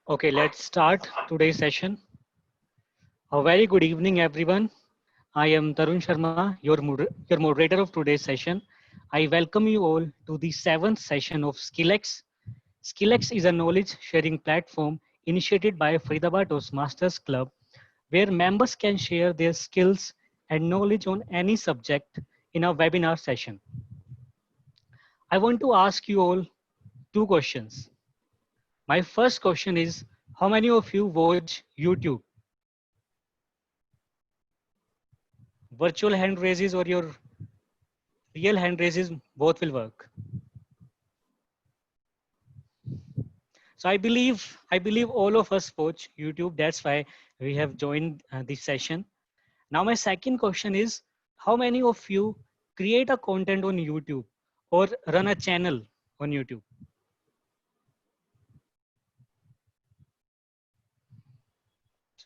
Okay, let's start today's session. A very good evening, everyone. I am Tarun Sharma, your moderator of today's session. I welcome you all to the seventh session of SkillX. SkillX is a knowledge sharing platform initiated by Faridabad Toastmasters Club, where members can share their skills and knowledge on any subject in a webinar session. I want to ask you all two questions. My first question is, how many of you watch YouTube? Virtual hand raises or your real hand raises, both will work. So I believe all of us watch YouTube. That's why we have joined this session. Now my second question is, how many of you create a content on YouTube or run a channel on YouTube?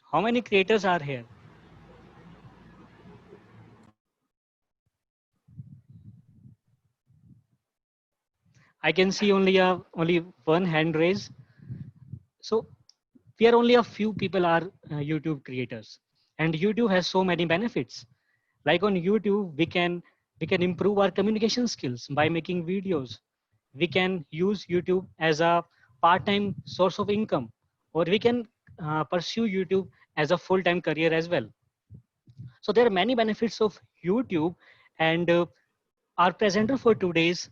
How many creators are here? I can see only one hand raise. So we are only a few people are YouTube creators, and YouTube has so many benefits. Like on YouTube, we can improve our communication skills by making videos. We can use YouTube as a part-time source of income, or we can pursue YouTube as a full-time career as well. So there are many benefits of YouTube, and our presenter for today's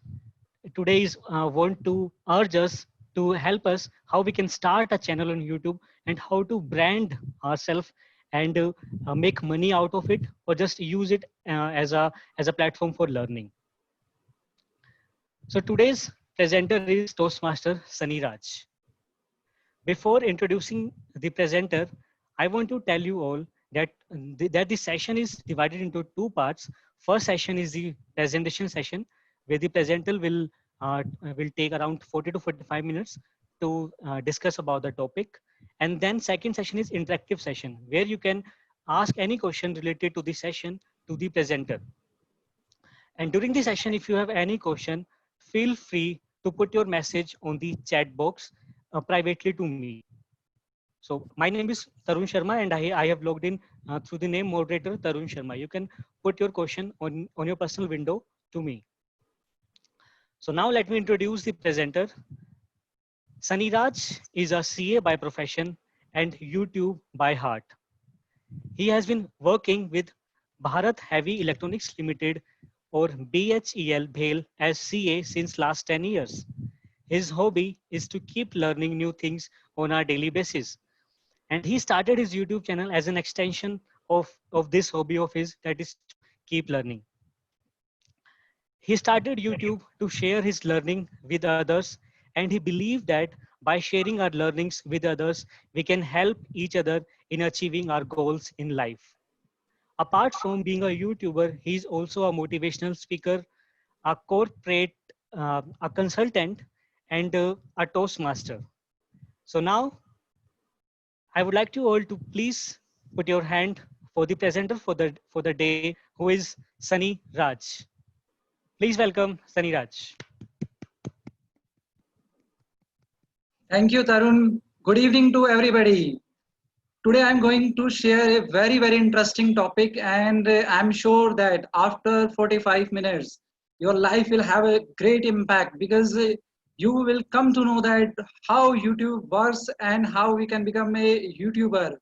want to urge us to help us how we can start a channel on YouTube and how to brand ourselves and make money out of it, or just use it as a platform for learning. So today's presenter is Toastmaster Sunny Raj. Before introducing the presenter, I want to tell you all that the session is divided into two parts. First session is the presentation session, where the presenter will take around 40 to 45 minutes to discuss about the topic. And then second session is interactive session, where you can ask any question related to the session to the presenter. And during the session, if you have any question, feel free to put your message on the chat box privately to me. So my name is Tarun Sharma, and I have logged in through the name moderator Tarun Sharma. You can put your question on your personal window to me. So now let me introduce the presenter. Sunny Raj is a CA by profession and YouTube by heart. He has been working with Bharat Heavy Electronics Limited, or BHEL BHEL, as CA since last 10 years. His hobby is to keep learning new things on a daily basis. And he started his YouTube channel as an extension of this hobby of his, that is to keep learning. He started YouTube to share his learning with others, and he believed that by sharing our learnings with others, we can help each other in achieving our goals in life. Apart from being a YouTuber, he is also a motivational speaker, a corporate, a consultant, and a Toastmaster. So now I would like you all to please put your hand for the presenter for the day, who is Sunny Raj. Please welcome Sunny Raj. Thank you, Tarun. Good evening to everybody. Today I'm going to share a very, very interesting topic, and I'm sure that after 45 minutes, your life will have a great impact because you will come to know that how YouTube works and how we can become a YouTuber.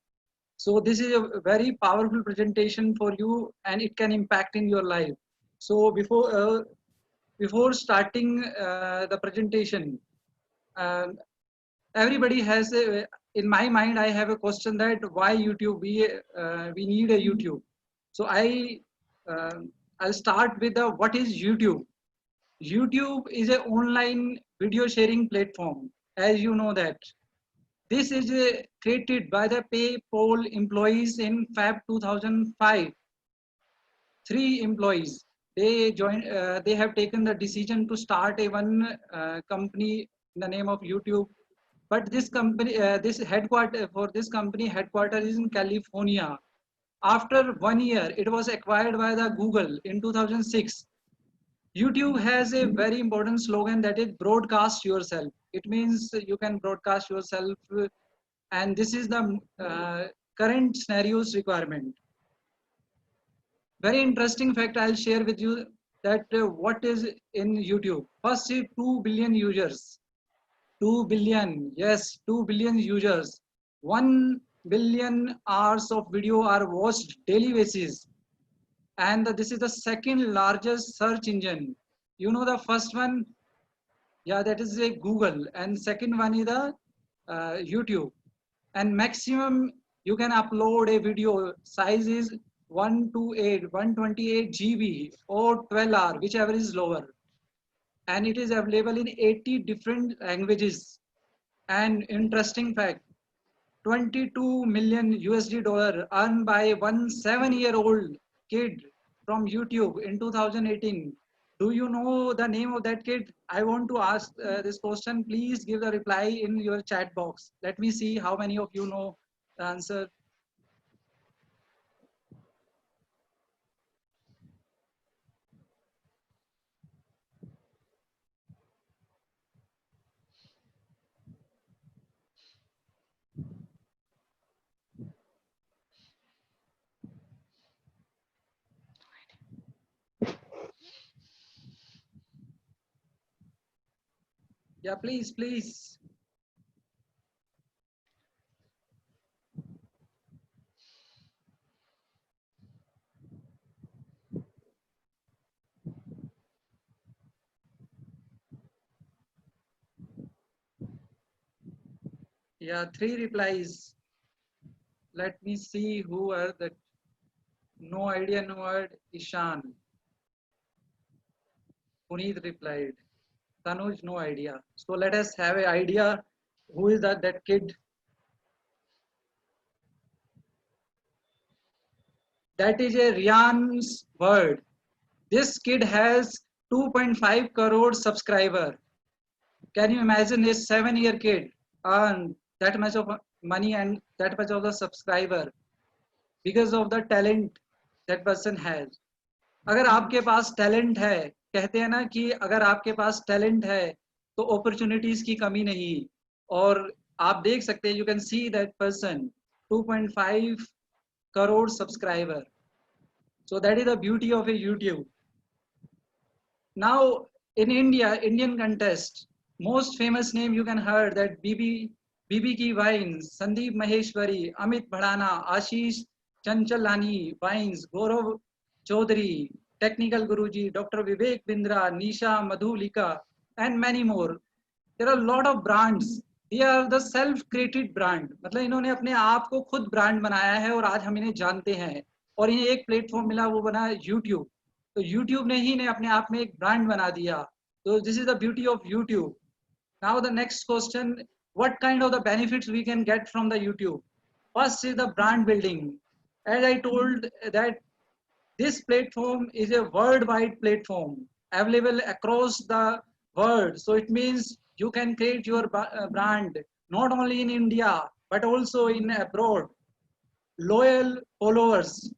So this is a very powerful presentation for you, and it can impact in your life. So before starting the presentation, uh, everybody has in my mind I have a question that why YouTube, we need a YouTube. So uh, I'll start with the what is YouTube. YouTube is an online video sharing platform, as you know that this is created by the PayPal employees in Feb 2005. Three employees, they have taken the decision to start a one company in the name of YouTube. But this company, this headquarter for this company headquarter is in California. After 1 year, it was acquired by the Google in 2006. YouTube has a very important slogan, that is broadcast yourself. It means you can broadcast yourself and this is the current scenarios requirement. Very interesting fact I'll share with you, that what is in YouTube. First is 2 billion users. 2 billion, yes, 2 billion users. 1 billion hours of video are watched daily basis. And this is the second largest search engine. You know the first one, yeah, that is a Google, and second one is the YouTube. And maximum you can upload a video size is 128 GB or 12 hour, whichever is lower. And it is available in 80 different languages. And interesting fact, 22 million USD dollar earned by one 7-year-old kid from YouTube in 2018. Do you know the name of that kid? I want to ask this question. Please give the reply in your chat box. Let me see how many of you know the answer. Yeah, please, please. Yeah, 3 replies. Let me see who are that. No idea, no word. Ishan. Puneet replied. Tanuj, no idea. So let us have an idea who is that kid. That is a Rian's word. This kid has 2.5 crore subscriber. Can you imagine a 7-year kid earn that much of money and that much of the subscriber because of the talent that person has. अगर आपके पास talent है, कहते हैं ना कि अगर आपके पास talent है तो अपॉर्चुनिटीज की कमी नहीं. और आप देख सकते हैं, you can see that person 2.5 crore subscriber. So that is the beauty of a YouTube. Now in India, Indian contest, most famous name you can heard that BB Ki Vines, Sandeep Maheshwari, Amit Bhadana, Ashish Chanchalani Vines, Gaurav Chaudhary, Technical Guruji, Dr. Vivek Bindra, Nisha Madhulika, and many more. There are a lot of brands. They are the self-created brand. मतलब इन्होंने अपने आप को खुद brand बनाया है और आज हम इन्हें जानते हैं. और इन्हें एक प्लेटफॉर्म मिला, वो बना YouTube. तो YouTube ने ही ने अपने आप में एक ब्रांड बना दिया. तो this is the beauty of YouTube. Now the next question, what kind of the benefits we can get from the YouTube? First is the brand building. As I told that this platform is a worldwide platform available across the world. So it means you can create your brand not only in India but also in abroad. Loyal followers,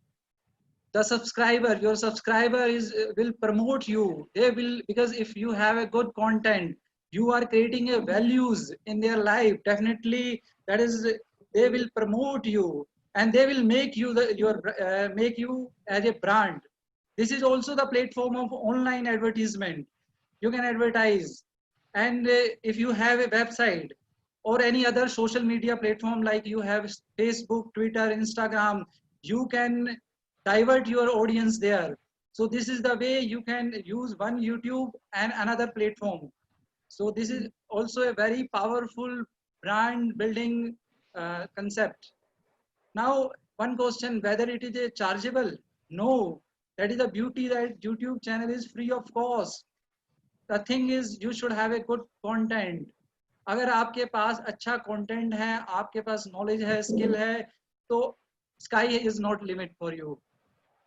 the subscriber, your subscriber is will promote you. They will, because if you have a good content, you are creating a values in their life. Definitely, that is, they will promote you and they will make you make you as a brand. This is also the platform of online advertisement. You can advertise, and if you have a website or any other social media platform like you have Facebook, Twitter, Instagram, you can divert your audience there. So this is the way you can use one YouTube and another platform. So this is also a very powerful brand building concept. Now, one question, whether it is a chargeable? No, that is the beauty, that YouTube channel is free of cost. The thing is, you should have a good content. अगर आपके पास अच्छा content है, आपके पास knowledge है, skill है, तो sky is not limit for you.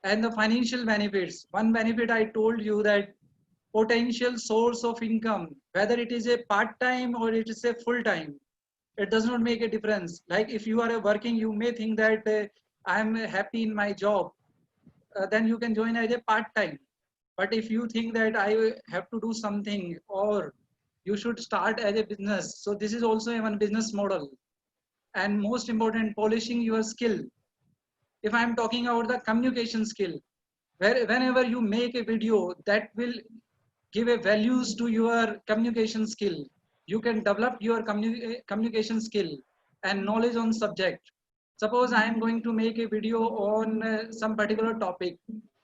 And the financial benefits, one benefit I told you, that potential source of income, whether it is a part-time or it is a full-time, it does not make a difference. Like if you are working, you may think that I'm happy in my job, then you can join as a part-time. But if you think that I have to do something, or you should start as a business, so this is also one business model. and most important, polishing your skill. If I'm talking about the communication skill, whenever you make a video that will give a values to your communication skill, you can develop your communication skill and knowledge on subject. Suppose I am going to make a video on some particular topic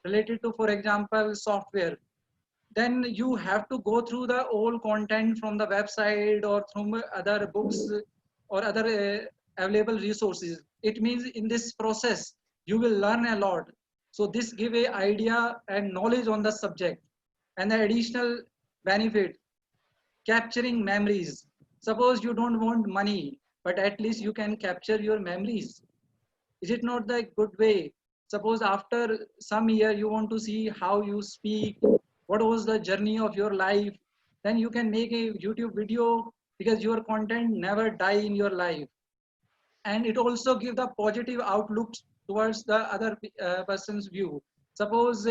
related to, for example, software. Then you have to go through the old content from the website or from other books or other available resources. It means in this process you will learn a lot. So this give a idea and knowledge on the subject. And the additional benefit, capturing memories. Suppose you don't want money, but at least you can capture your memories. Is it not the good way? Suppose after some year you want to see how you speak, what was the journey of your life, then you can make a YouTube video because your content never die in your life. And it also give the positive outlook towards the other person's view. Suppose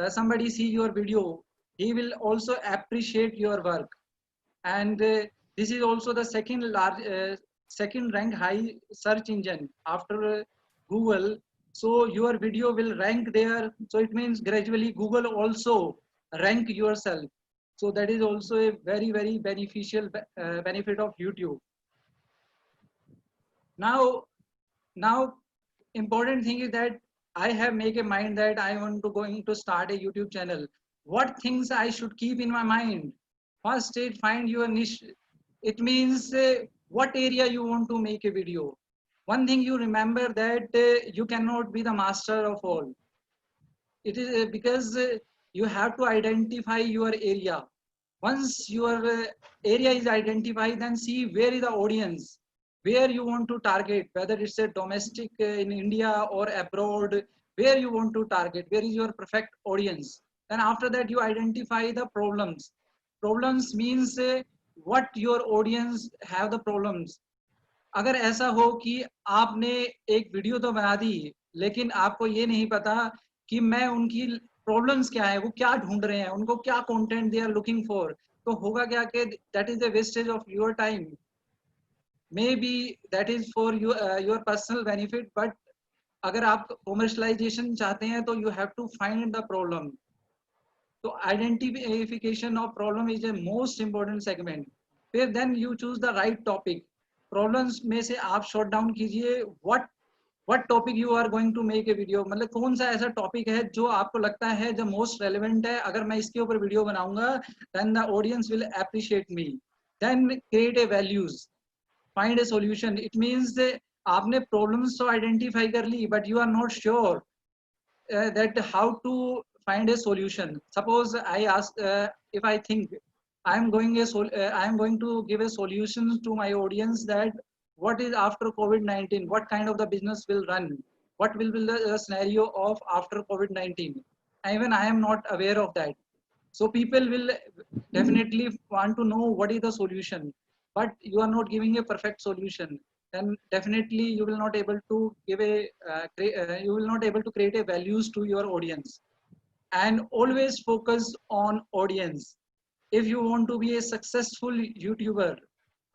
somebody see your video, he will also appreciate your work. And this is also the second rank high search engine after Google. So your video will rank there. So it means gradually Google also rank yourself. So that is also a very beneficial benefit of YouTube. Now important thing is that I have make a mind that I want to going to start a YouTube channel. What things I should keep in my mind? First is find your niche. It means what area you want to make a video. One thing you remember that you cannot be the master of all. It is because you have to identify your area. Once your area is identified, then see where is the audience, where you want to target, whether it's a domestic in India or abroad, where you want to target, where is your perfect audience. Then after that you identify the problems. Problems means what your audience have the problems. अगर ऐसा हो कि आपने एक video तो बना दी लेकिन आपको ये नहीं पता कि मैं उनकी प्रॉब्लम्स क्या है, वो क्या ढूंढ रहे हैं, उनको क्या content they are looking for, तो होगा क्या कि that is the wastage of your time. Maybe that is for your personal benefit, but अगर आप कॉमर्शलाइजेशन चाहते हैं तो you have to find the problem. तो identification of problem is a most important segment. फिर then you choose the right topic. Problems में से आप शॉर्ट डाउन कीजिए what topic you are going to make a video. मतलब कौन सा ऐसा टॉपिक है जो आपको लगता है जो मोस्ट रेलेवेंट है, अगर मैं इसके ऊपर वीडियो बनाऊंगा then the audience will appreciate me. Then create a values, find a solution. It means आपने प्रॉब्लम्स तो आइडेंटिफाई कर ली but you are not sure that how to find a solution. Suppose I ask, if I think I am going to give a solution to my audience that what is after COVID-19, what kind of the business will run, what will be the scenario of after COVID-19. Even I am not aware of that. So people will definitely want to know what is the solution, but you are not giving a perfect solution. Then definitely you will not able to give you will not able to create a values to your audience. And always focus on audience. If you want to be a successful YouTuber,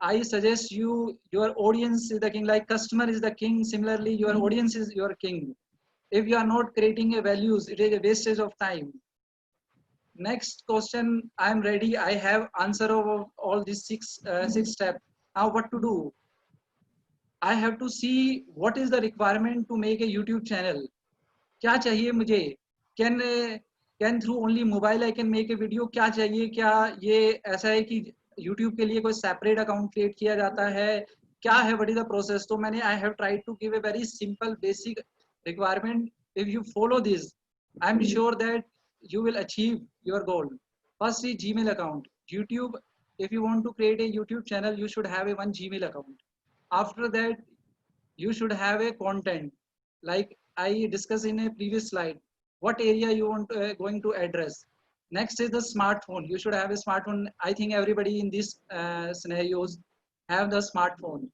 I suggest your audience is the king. Like customer is the king, similarly your audience is your king. If you are not creating a values, it is a wastage of time. Next question, I am ready. I have answer of all these six steps. Now what to do? I have to see what is the requirement to make a YouTube channel. क्या चाहिए मुझे? Can through only mobile I can make a video? क्या चाहिए? क्या ये ऐसा है कि YouTube के लिए कोई separate account create किया जाता है? क्या है? What is the process? तो मैंने I have tried to give a very simple basic requirement. If you follow this, I am sure that you will achieve your goal. First is Gmail account. YouTube, if you want to create a YouTube channel, you should have a one Gmail account. After that, you should have a content. Like I discussed in a previous slide, what area you want going to address. Next is the smartphone. You should have a smartphone. I think everybody in these scenarios have the smartphone.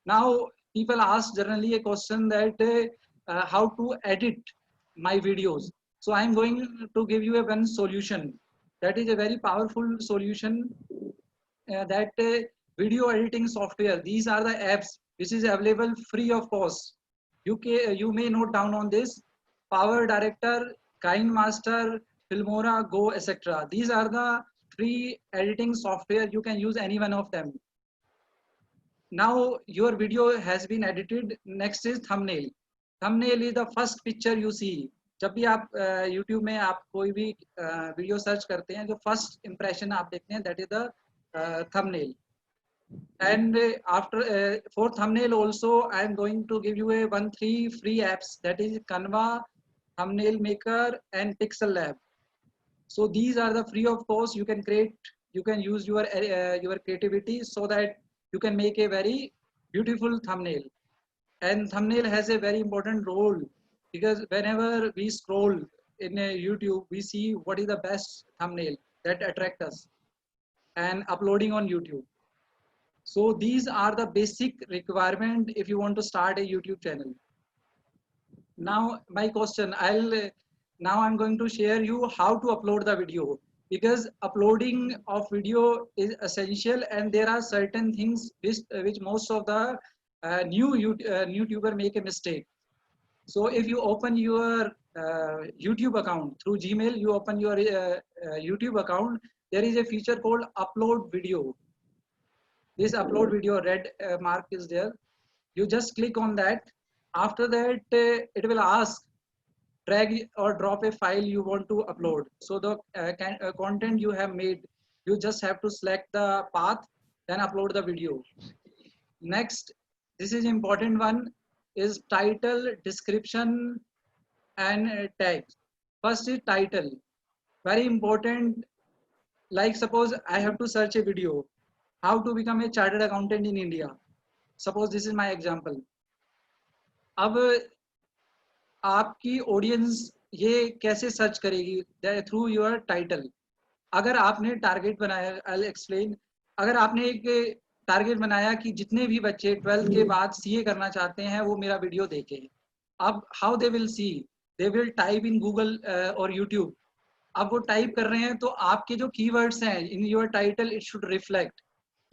Now people ask generally a question that how to edit my videos. So I'm going to give you a one solution that is a very powerful solution, that video editing software. These are the apps which is available free of cost. You may note down on this: Power Director, KineMaster, Filmora, Go, etc. These are the free editing software. You can use any one of them. Now your video has been edited. Next is thumbnail. Thumbnail is the first picture you see. जब भी आप YouTube में आप कोई भी video search करते हैं, जो फर्स्ट इंप्रेशन आप देखते हैं, that is the thumbnail. And for thumbnail also, I am going to give you a 3 free apps, that is Canva, Thumbnail Maker, and Pixel Lab. So these are the free of course. You can use your creativity so that you can make a very beautiful thumbnail. And thumbnail has a very important role, because whenever we scroll in YouTube, we see what is the best thumbnail that attract us, and uploading on YouTube. So these are the basic requirement if you want to start a YouTube channel. Now my question, now I'm going to share you how to upload the video, because uploading of video is essential, and there are certain things which most of the new YouTuber make a mistake. So if you open your YouTube account through Gmail, you open your YouTube account, there is a feature called upload video. This upload video red mark is there. You just click on that. After that, it will ask, drag or drop a file you want to upload. So the content you have made, you just have to select the path, then upload the video. Next, this is important one, is title, description, and tags. First is title. Very important. Like suppose I have to search a video, how to become a chartered accountant in India. Suppose this is my example. अब आपकी audience ये कैसे search करेगी? Through your title. अगर आपने target बनाया, I explain, अगर आपने एक टारगेट बनाया कि जितने भी बच्चे 12th के बाद सीए करना चाहते हैं वो मेरा वीडियो देखें, अब how they will see? They will type in Google और यूट्यूब. अब वो टाइप कर रहे हैं तो आपके जो कीवर्ड्स हैं इन your title, it should reflect.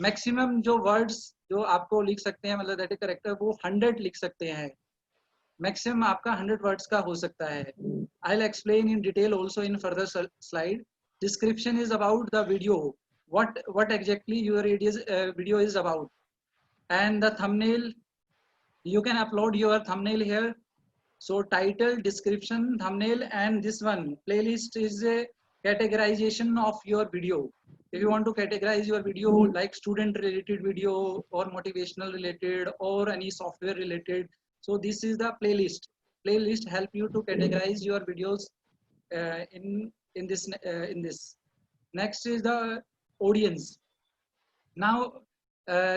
Maximum जो वर्ड्स जो आपको लिख सकते हैं, मतलब दैट इज करेक्ट, वो 100 लिख सकते हैं. मैक्सिमम आपका 100 वर्ड्स का हो सकता है. I will explain in detail also in further slide. Description is about the video, what exactly your video is about. And the thumbnail, you can upload your thumbnail here. So title, description, thumbnail, and this one playlist is a categorization of your video. If you want to categorize your video like student related video or motivational related or any software related, so this is the playlist help you to categorize your videos in this. Next is the audience. Now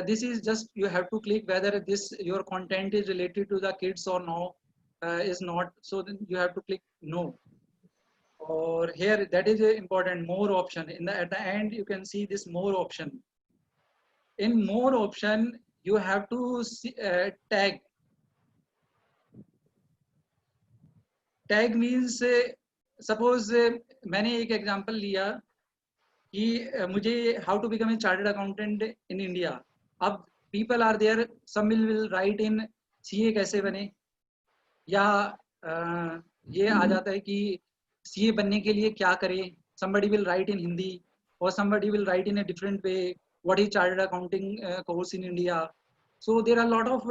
this is just, you have to click whether this your content is related to the kids or no, is not. So then you have to click no. Or here, that is important, more option. At the end you can see this more option. In more option you have to see, tag. Tag means suppose मैंने एक example लिया कि मुझे how to become a chartered accountant in India. अब people are there, some will write in CA कैसे बने, या ये आ जाता है कि सीए बनने के लिए क्या करें. somebody will write in Hindi or somebody will write in a different way, what is chartered accounting course in India. So there are a lot of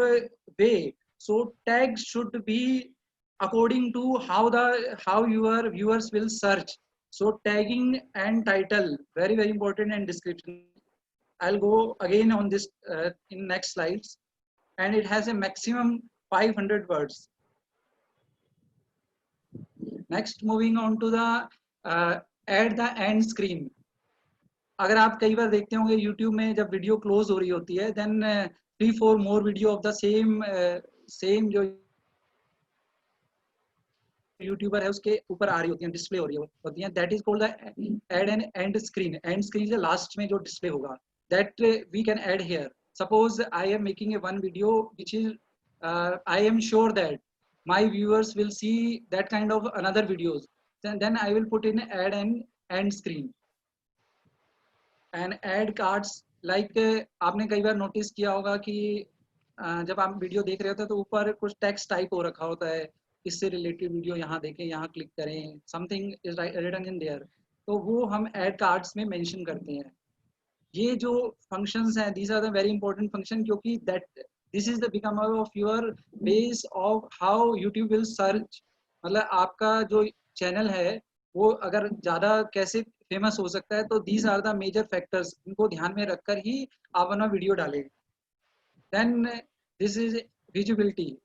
way. So tags should be according to how your viewers will search. So tagging and title, very important, and description. I'll go again on this in next slides. And it has a maximum 500 words. Next, moving on to the at the end screen. अगर आप कई बार देखते होंगे YouTube में जब video close हो रही होती है, then 3-4 more video of the same जो यूट्यूबर है उसके ऊपर आ रही होती हैं, डिस्प्ले हो रही होती हैं. That is called the add and end screen. End screen से लास्ट में जो डिस्प्ले होगा, that we can add here. Suppose I am making a one video which is I am sure that my viewers will see that kind of another videos, then I will put in add and end screen. And add cards, like आपने कई बार notice किया होगा कि जब आप video देख रहे होते हैं तो ऊपर कुछ टेक्स्ट टाइप हो रखा होता है, इससे रिलेटेड वीडियो यहाँ देखें, यहाँ क्लिक करें, something is written in there, तो वो हम ऐड कार्ड्स में मेंशन करते हैं। ये जो फंक्शंस हैं, these are the very important function, क्योंकि that this is the become of your base of how YouTube will search. मतलब आपका जो चैनल है वो अगर ज़्यादा कैसे फेमस हो सकता है, तो दीज आर द मेजर फैक्टर्स, इनको ध्यान में रखकर ही आप अपना वीडियो डालें। Then this is visibility.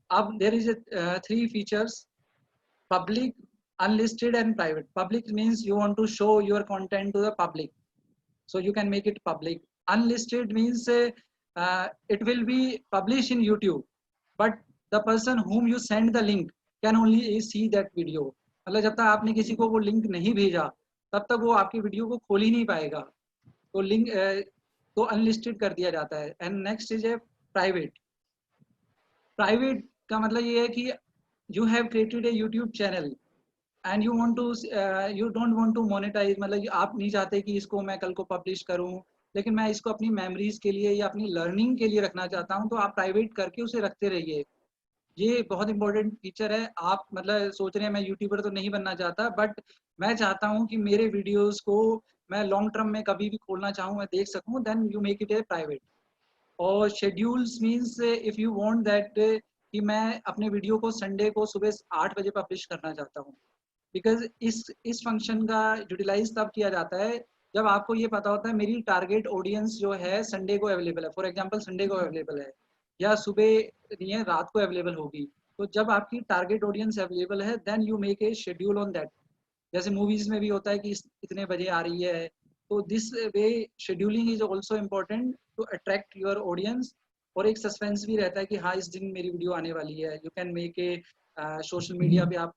अब there is three features: public, unlisted and private. Public means you want to show your content to the public, so you can make it public. Unlisted means it will be published in YouTube, but the person whom you send the link can only see that video. मतलब जब तक आपने किसी को वो link नहीं भेजा तब तक वो आपकी वीडियो को खोल ही नहीं पाएगा, तो लिंक तो अनलिस्टेड कर दिया जाता है। And next is a private. Private का मतलब ये है कि you have created a YouTube channel and you want to you don't want to monetize, मतलब आप नहीं चाहते कि इसको मैं कल को पब्लिश करूं, लेकिन मैं इसको अपनी मेमोरीज के लिए या अपनी लर्निंग के लिए रखना चाहता हूं, तो आप प्राइवेट करके उसे रखते रहिए। ये बहुत इंपॉर्टेंट फीचर है। आप मतलब सोच रहे हैं मैं यूट्यूबर तो नहीं बनना चाहता, बट मैं चाहता हूं कि मेरे वीडियोस को मैं लॉन्ग टर्म में कभी भी खोलना चाहूँ, मैं देख सकूँ, then you make it a private. और schedules means if you want that कि मैं अपने वीडियो को संडे को सुबह 8 बजे पब्लिश करना चाहता हूँ, बिकॉज इस फंक्शन का यूटिलाइज तब किया जाता है जब आपको ये पता होता है मेरी टारगेट ऑडियंस जो है संडे को अवेलेबल है। फॉर एग्जांपल संडे को अवेलेबल है या सुबह नहीं है, रात को अवेलेबल होगी, तो जब आपकी टारगेट ऑडियंस अवेलेबल है then you make a schedule on that. जैसे मूवीज में भी होता है कि इतने बजे आ रही है, तो this way scheduling is also important to attract your audience. और एक सस्पेंस भी रहता है कि हाँ इस दिन मेरी वीडियो आने वाली है। You can make a social media पे आप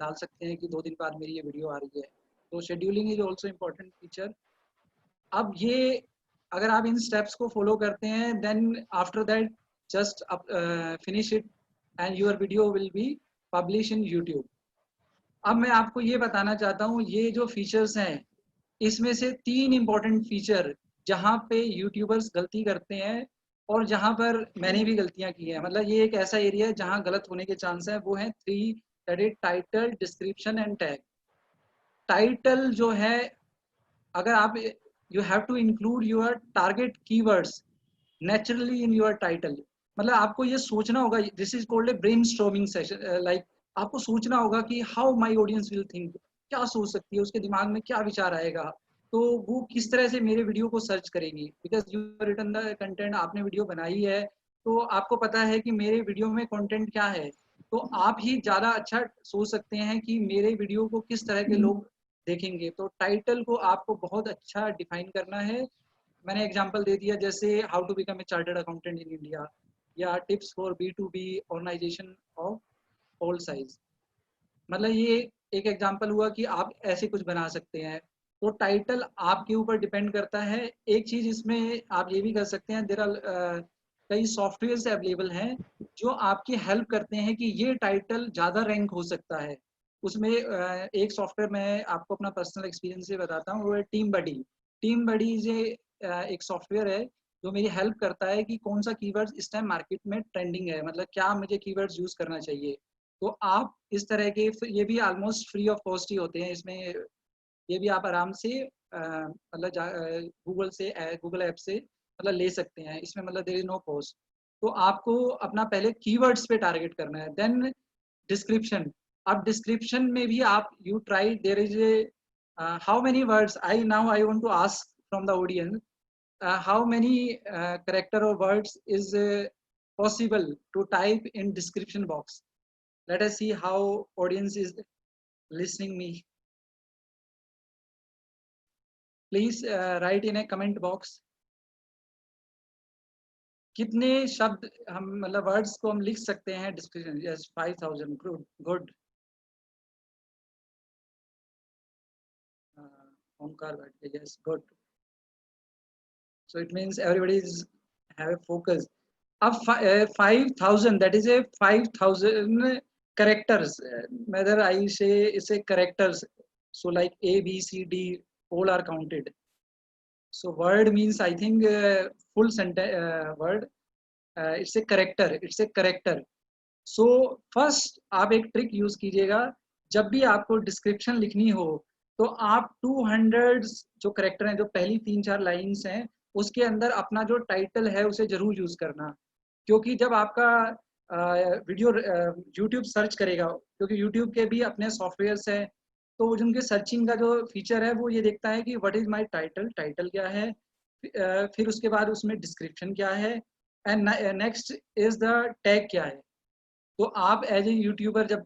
डाल सकते हैं कि 2 दिन बाद मेरी ये वीडियो आ रही है। तो scheduling is also important feature. अब ये अगर आप इन स्टेप्स को फॉलो करते हैं then after that just finish it and your video will be publish in YouTube. अब मैं आपको ये बताना चाहता हूँ ये जो फीचर्स हैं इसमें से 3 इंपॉर्टेंट फीचर जहाँ पे यूट्यूबर्स गलती करते हैं और जहाँ पर मैंने भी गलतियाँ की हैं। मतलब ये एक ऐसा एरिया है जहाँ गलत होने के चांस है। वो है 3, that is title, description and tag. Title जो है, अगर आप you have to include your target keywords naturally in your title. मतलब आपको ये सोचना होगा, this is called a brainstorming session, like आपको सोचना होगा कि how my audience will think, क्या सोच सकती है, उसके दिमाग में क्या विचार आएगा, तो वो किस तरह से मेरे वीडियो को सर्च करेगी। Because you written the content, आपने वीडियो बनाई है तो आपको पता है कि मेरे वीडियो में कंटेंट क्या है, तो आप ही ज़्यादा अच्छा सोच सकते हैं कि मेरे वीडियो को किस तरह के लोग देखेंगे। तो टाइटल को आपको बहुत अच्छा डिफाइन करना है। मैंने एग्जांपल दे दिया जैसे how to become a chartered accountant in India या tips for B2B organisation of all size. मतलब ये एक एग्जांपल हुआ कि आप ऐसे कुछ बना सकते हैं। तो टाइटल आपके ऊपर डिपेंड करता है। एक चीज इसमें आप ये भी कर सकते हैं, देयर आर कई सॉफ्टवेयर अवेलेबल हैं जो आपकी हेल्प करते हैं कि ये टाइटल ज़्यादा रैंक हो सकता है। उसमें एक सॉफ्टवेयर मैं आपको अपना पर्सनल एक्सपीरियंस से बताता हूँ, वो है टीम बडी। टीम बडी ये एक सॉफ्टवेयर है जो मेरी हेल्प करता है कि कौन सा कीवर्ड्स इस टाइम मार्केट में ट्रेंडिंग है, मतलब क्या मुझे कीवर्ड्स यूज़ करना चाहिए। तो आप इस तरह के, ये भी ऑलमोस्ट फ्री ऑफ कॉस्ट ही होते हैं। इसमें ये भी आप आराम से मतलब गूगल से, गूगल ऐप से मतलब ले सकते हैं। इसमें मतलब देयर इज नो कॉस्ट। तो आपको अपना पहले कीवर्ड्स पे टारगेट करना है। Then description. अब डिस्क्रिप्शन में भी आप you try, there is a how many words, I want to ask from the audience, how many character or words is possible to type in description box. Let us see how audience is listening me. Please write in a comment box. कितने शब्द हम मतलब words को हम लिख सकते हैं description? Yes 5000। Good good. Omkar बैठ गए, yes good. So it means everybody is have a focus. Ab 5000, that is a 5000 characters. Whether I say characters, so like A, B, C, D, all are counted. So word means I think full sentence word. It's a character. So first आप एक trick use कीजिएगा, जब भी आपको description लिखनी हो तो आप 200 जो करेक्टर हैं, जो पहली 3-4 लाइंस हैं, उसके अंदर अपना जो टाइटल है उसे जरूर यूज करना। क्योंकि जब आपका वीडियो यूट्यूब सर्च करेगा, क्योंकि यूट्यूब के भी अपने सॉफ्टवेयर्स हैं, तो जिनके सर्चिंग का जो फीचर है वो ये देखता है कि what is my title, title क्या है, फिर उसके बाद उसमें डिस्क्रिप्शन क्या है, and next is the tag क्या है। तो आप एज ए यूट्यूबर जब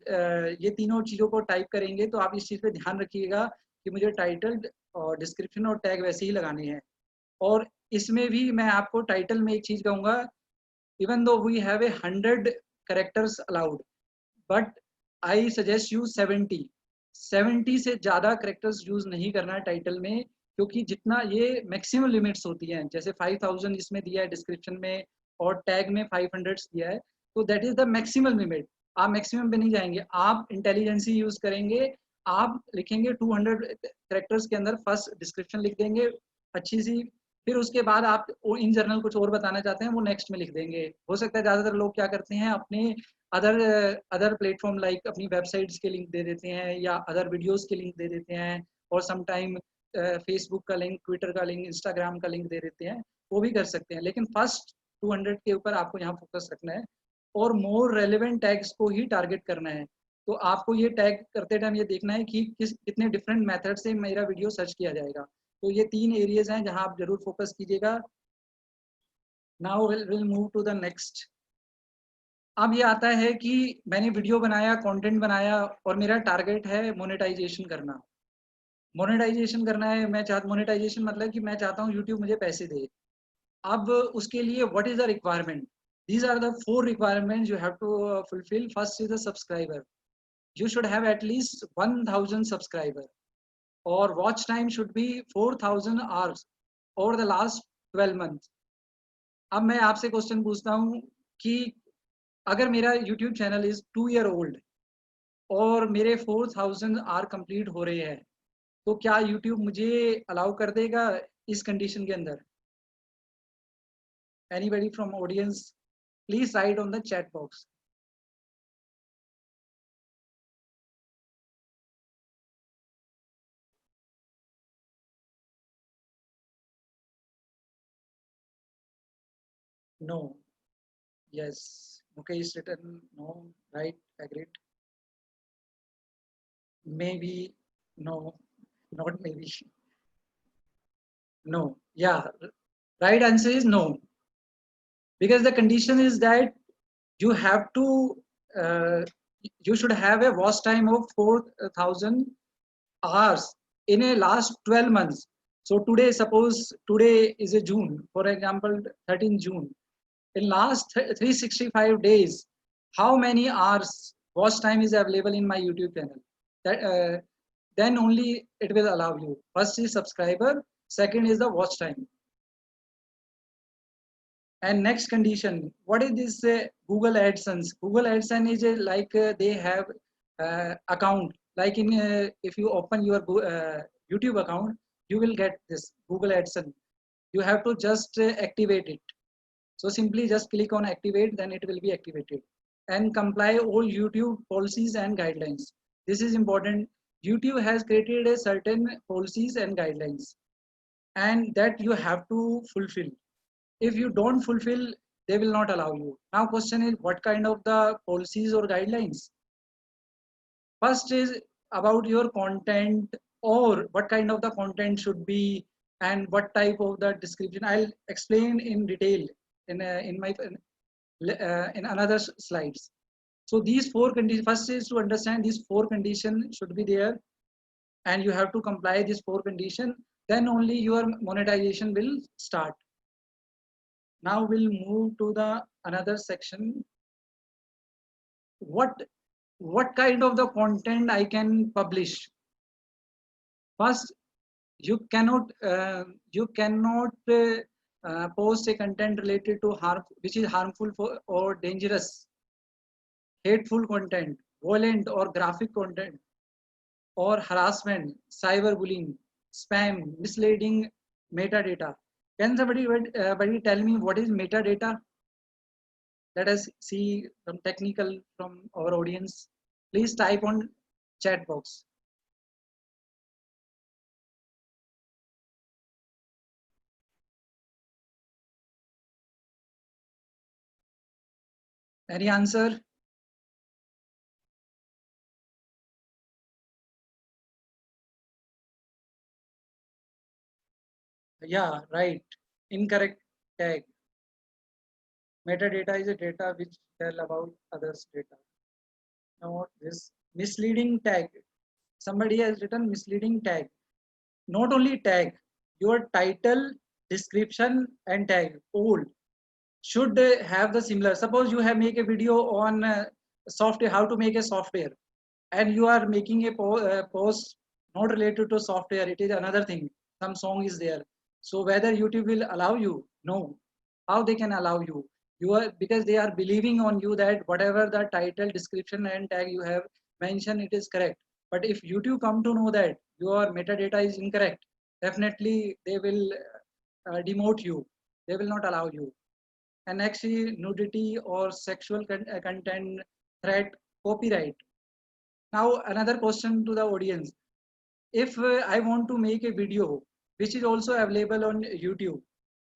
ये तीनों चीज़ों को टाइप करेंगे तो आप इस चीज़ पे ध्यान रखिएगा कि मुझे टाइटल और डिस्क्रिप्शन और टैग वैसे ही लगाने हैं। और इसमें भी मैं आपको टाइटल में एक चीज़ कहूँगा, even though we have 100 characters allowed, but I suggest you 70 से ज़्यादा करेक्टर्स यूज नहीं करना है टाइटल में, क्योंकि जितना ये मैक्सिमम लिमिट्स होती हैं, जैसे 5000 इसमें दिया है डिस्क्रिप्शन में और टैग में 500 दिया है, तो that is the maximum limit. आप मैक्सिमम पे नहीं जाएंगे, आप इंटेलिजेंसी यूज करेंगे। आप लिखेंगे 200 करेक्टर्स के अंदर फर्स्ट डिस्क्रिप्शन लिख देंगे अच्छी सी, फिर उसके बाद आप इन जनरल कुछ और बताना चाहते हैं वो नेक्स्ट में लिख देंगे। हो सकता है ज़्यादातर लोग क्या करते हैं, अपने अदर अदर प्लेटफॉर्म लाइक अपनी वेबसाइट्स के लिंक दे देते हैं या अदर वीडियोस के लिंक दे देते हैं, और समटाइम फेसबुक का लिंक, ट्विटर का लिंक, इंस्टाग्राम का लिंक दे देते हैं, वो भी कर सकते हैं। लेकिन फर्स्ट 200 के ऊपर आपको यहाँ फोकस रखना है और मोर रेलिवेंट टैग्स को ही टारगेट करना है। तो आपको ये टैग करते टाइम ये देखना है कि कितने डिफरेंट मेथड से मेरा वीडियो सर्च किया जाएगा। तो ये 3 एरियाज हैं जहां आप जरूर फोकस कीजिएगा। Now will move to the next. अब ये आता है कि मैंने वीडियो बनाया, कंटेंट बनाया और मेरा टारगेट है मोनेटाइजेशन करना। मोनेटाइजेशन करना है, मोनेटाइजेशन मतलब कि मैं चाहता हूँ यूट्यूब मुझे पैसे दे। अब उसके लिए what is the requirement? These are the 4 requirements you have to fulfil. First is the subscriber. You should have at least 1000 subscriber, or watch time should be 4000 hours over the last 12 months। अब मैं आपसे question पूछता हूँ कि अगर मेरा YouTube channel is 2 year old और मेरे 4000 आर कंप्लीट हो रहे हैं, तो क्या YouTube मुझे अलाउ कर देगा इस कंडीशन के अंदर? Anybody from audience please write on the chat box. No, yes, Mukesh written no, right, agreed, maybe, no, not maybe, no, yeah, right answer is no, because the condition is that you have to you should have a watch time of 4000 hours in a last 12 months. So today, suppose today is a June, for example 13 June, in last 365 days, how many hours watch time is available in my YouTube channel? That then only it will allow you. First is subscriber, second is the watch time. And next condition, what is this Google AdSense? Google AdSense is like they have account. Like in if you open your YouTube account, you will get this Google AdSense. You have to just activate it. So simply just click on activate, then it will be activated. And comply all YouTube policies and guidelines. This is important. YouTube has created a certain policies and guidelines, and that you have to fulfill. If you don't fulfill, they will not allow you. Now question is, what kind of the policies or guidelines? First is about your content, or what kind of the content should be, and what type of the description. I'll explain in detail in my in another slides. So these 4 conditions, first is to understand these 4 conditions should be there, and you have to comply these 4 conditions, then only your monetization will start. Now we'll move to the another section. What kind of the content I can publish? First, you cannot post a content related to harm, which is harmful for, or dangerous, hateful content, violent or graphic content, or harassment, cyberbullying, spam, misleading metadata. Can somebody tell me what is metadata? Let us see some technical from our audience. Please type on chat box. Any answer? Yeah, right. Incorrect tag. Metadata is a data which tell about others' data. Now this misleading tag. Somebody has written misleading tag. Not only tag, your title, description, and tag all should have the similar. Suppose you have make a video on software, how to make a software, and you are making a post not related to software. It is another thing. Some song is there. So whether YouTube will allow you? No. How they can allow you? You are, because they are believing on you that whatever the title, description, and tag you have mentioned, it is correct. But if YouTube come to know that your metadata is incorrect, definitely they will demote you. They will not allow you. And next is nudity or sexual content, threat, copyright. Now another question to the audience. If I want to make a video which is also available on YouTube,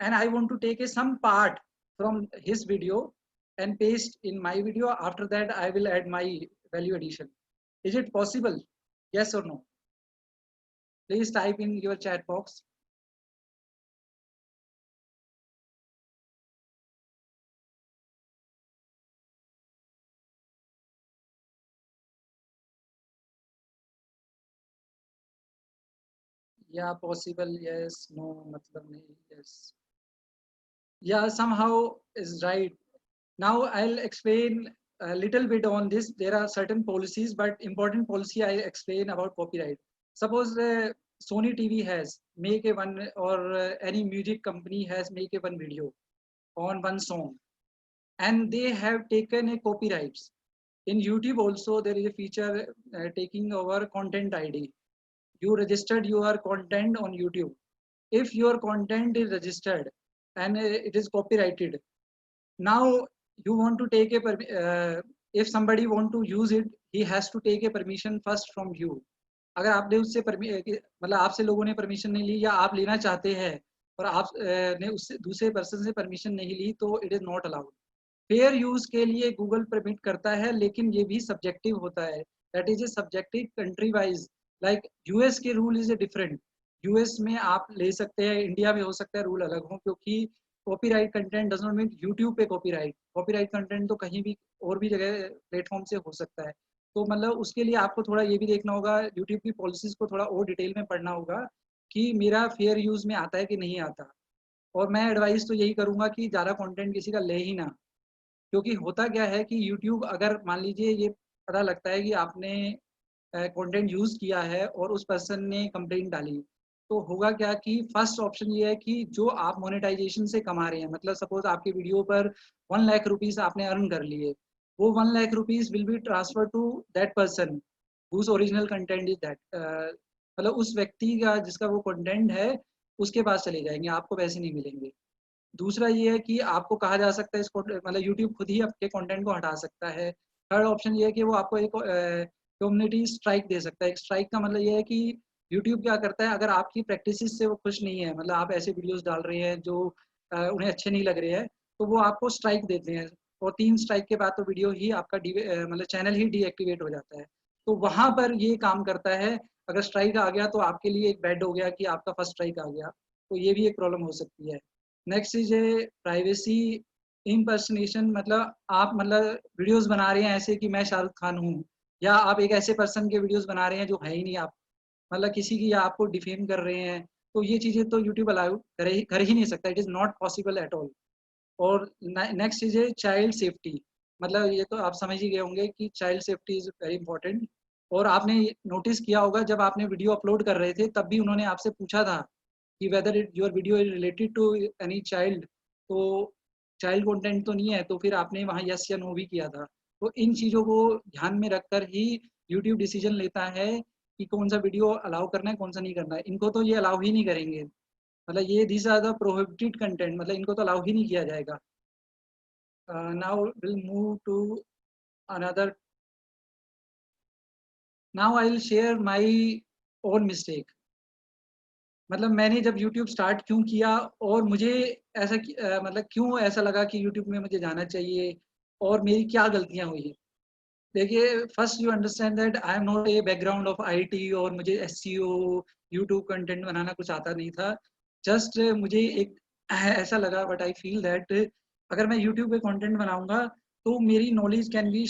and I want to take some part from his video and paste in my video, after that I will add my value addition. Is it possible? Yes or no? Please type in your chat box. Yeah, possible. Yes, no, matlab nahi. Yes. Yeah, somehow is right. Now I'll explain a little bit on this. There are certain policies, but important policy I explain about copyright. Suppose Sony TV has make a one, or any music company has make a one video on one song, and they have taken a copyrights. In YouTube also there is a feature taking over content ID. You registered your content on YouTube. If your content is registered and it is copyrighted, now you want to take a if somebody want to use it, he has to take a permission first from you. अगर आपने उससे मतलब आपसे लोगों ने permission नहीं ली, या आप लेना चाहते हैं और आप ने उससे दूसरे पर्सन से परमिशन नहीं ली, तो it is not allowed. Fair use के लिए गूगल परमिट करता है, लेकिन ये भी सब्जेक्टिव होता है. That is a subjective country wise. Like US के rule is a different. US में आप ले सकते हैं, इंडिया में हो सकता है रूल अलग हो, क्योंकि copyright content does not mean YouTube पे कॉपीराइट. कॉपीराइट कंटेंट तो कहीं भी और भी जगह प्लेटफॉर्म से हो सकता है. तो मतलब उसके लिए आपको थोड़ा ये भी देखना होगा, यूट्यूब की पॉलिसीज को थोड़ा और डिटेल में पढ़ना होगा कि मेरा फेयर यूज में आता है कि नहीं आता. और मैं एडवाइस तो यही करूंगा कि ज़्यादा कंटेंट किसी का ले ही ना. क्योंकि होता क्या है कि यूट्यूब अगर मान लीजिए ये पता लगता है कि आपने कंटेंट यूज किया है और उस पर्सन ने कंप्लेंट डाली, तो होगा क्या कि फर्स्ट ऑप्शन ये है कि जो आप मोनेटाइजेशन से कमा रहे हैं, मतलब सपोज आपके वीडियो पर 1 लाख रुपीज आपने अर्न कर लिए, वो 1 lakh rupees will be transfer to that person whose original content is that. मतलब उस व्यक्ति का जिसका वो कंटेंट है उसके पास चले जाएंगे, आपको पैसे नहीं मिलेंगे. दूसरा ये है कि आपको कहा जा सकता है इसको, मतलब यूट्यूब खुद ही आपके कंटेंट को हटा सकता है. थर्ड ऑप्शन ये है कि वो आपको एक कम्युनिटी स्ट्राइक दे सकता है. एक स्ट्राइक का मतलब ये है कि यूट्यूब क्या करता है, अगर आपकी प्रैक्टिसेस से वो खुश नहीं है, मतलब आप ऐसे वीडियोस डाल रहे हैं जो उन्हें अच्छे नहीं लग रहे हैं, तो वो आपको स्ट्राइक देते हैं. और 3 स्ट्राइक के बाद तो वीडियो ही आपका मतलब चैनल ही डीएक्टिवेट हो जाता है. तो वहां पर ये काम करता है. अगर स्ट्राइक आ गया तो आपके लिए एक बैड हो गया कि आपका फर्स्ट स्ट्राइक आ गया, तो ये भी एक प्रॉब्लम हो सकती है. Next is a privacy impersonation. मतलब आप मतलब वीडियोस बना रहे हैं ऐसे कि मैं शाहरुख खान हूँ, या आप एक ऐसे पर्सन के वीडियोस बना रहे हैं जो है ही नहीं, आप मतलब किसी की, या आपको डिफेम कर रहे हैं, तो ये चीज़ें तो यूट्यूब अलाउ कर ही नहीं सकता. It is not possible at all. और नेक्स्ट चीज़ है चाइल्ड सेफ्टी. मतलब ये तो आप समझ ही गए होंगे कि child safety is very important. और आपने नोटिस किया होगा जब आपने वीडियो अपलोड कर रहे थे तब भी उन्होंने आपसे पूछा था कि whether it your video is related to any child, तो चाइल्ड कंटेंट तो नहीं है, तो फिर आपने वहाँ यस या नो भी किया था. तो इन चीज़ों को ध्यान में रखकर ही यूट्यूब डिसीजन लेता है कि कौन सा वीडियो अलाउ करना है, कौन सा नहीं करना है. इनको तो ये अलाउ ही नहीं करेंगे. मतलब ये this are the prohibited content, मतलब इनको तो अलाउ ही नहीं किया जाएगा. Now we'll move to another. Now I'll share my own mistake. मतलब मैंने जब YouTube स्टार्ट क्यों किया और मुझे ऐसा मतलब क्यों ऐसा लगा कि YouTube में मुझे जाना चाहिए और मेरी क्या गलतियां हुई। देखिए, first you understand that I am not a background of IT और मुझे एसईओ यूट्यूब कंटेंट बनाना कुछ आता नहीं था। जस्ट मुझे एक ऐसा लगा, बट आई फील दैट अगर मैं यूट्यूब पे कंटेंट बनाऊंगा तो मेरी नॉलेज कैन बी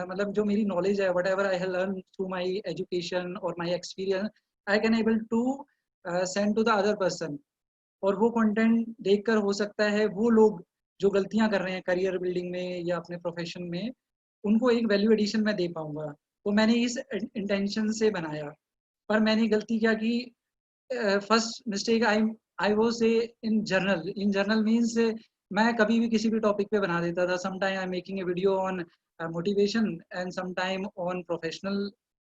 मतलब जो मेरी नॉलेज है, whatever I have learn through my education और my experience, I can able to send to the other person. और वो कंटेंट देखकर हो सकता है वो लोग जो गलतियां कर रहे हैं करियर बिल्डिंग में या अपने प्रोफेशन में, उनको एक वैल्यू एडिशन में दे पाऊंगा। तो मैंने इस इंटेंशन से बनाया। पर मैंने गलती क्या की, first mistake I was in journal means मैं कभी भी किसी भी टॉपिक पे बना देता था। Some time I am making a video on motivation and some time on professional.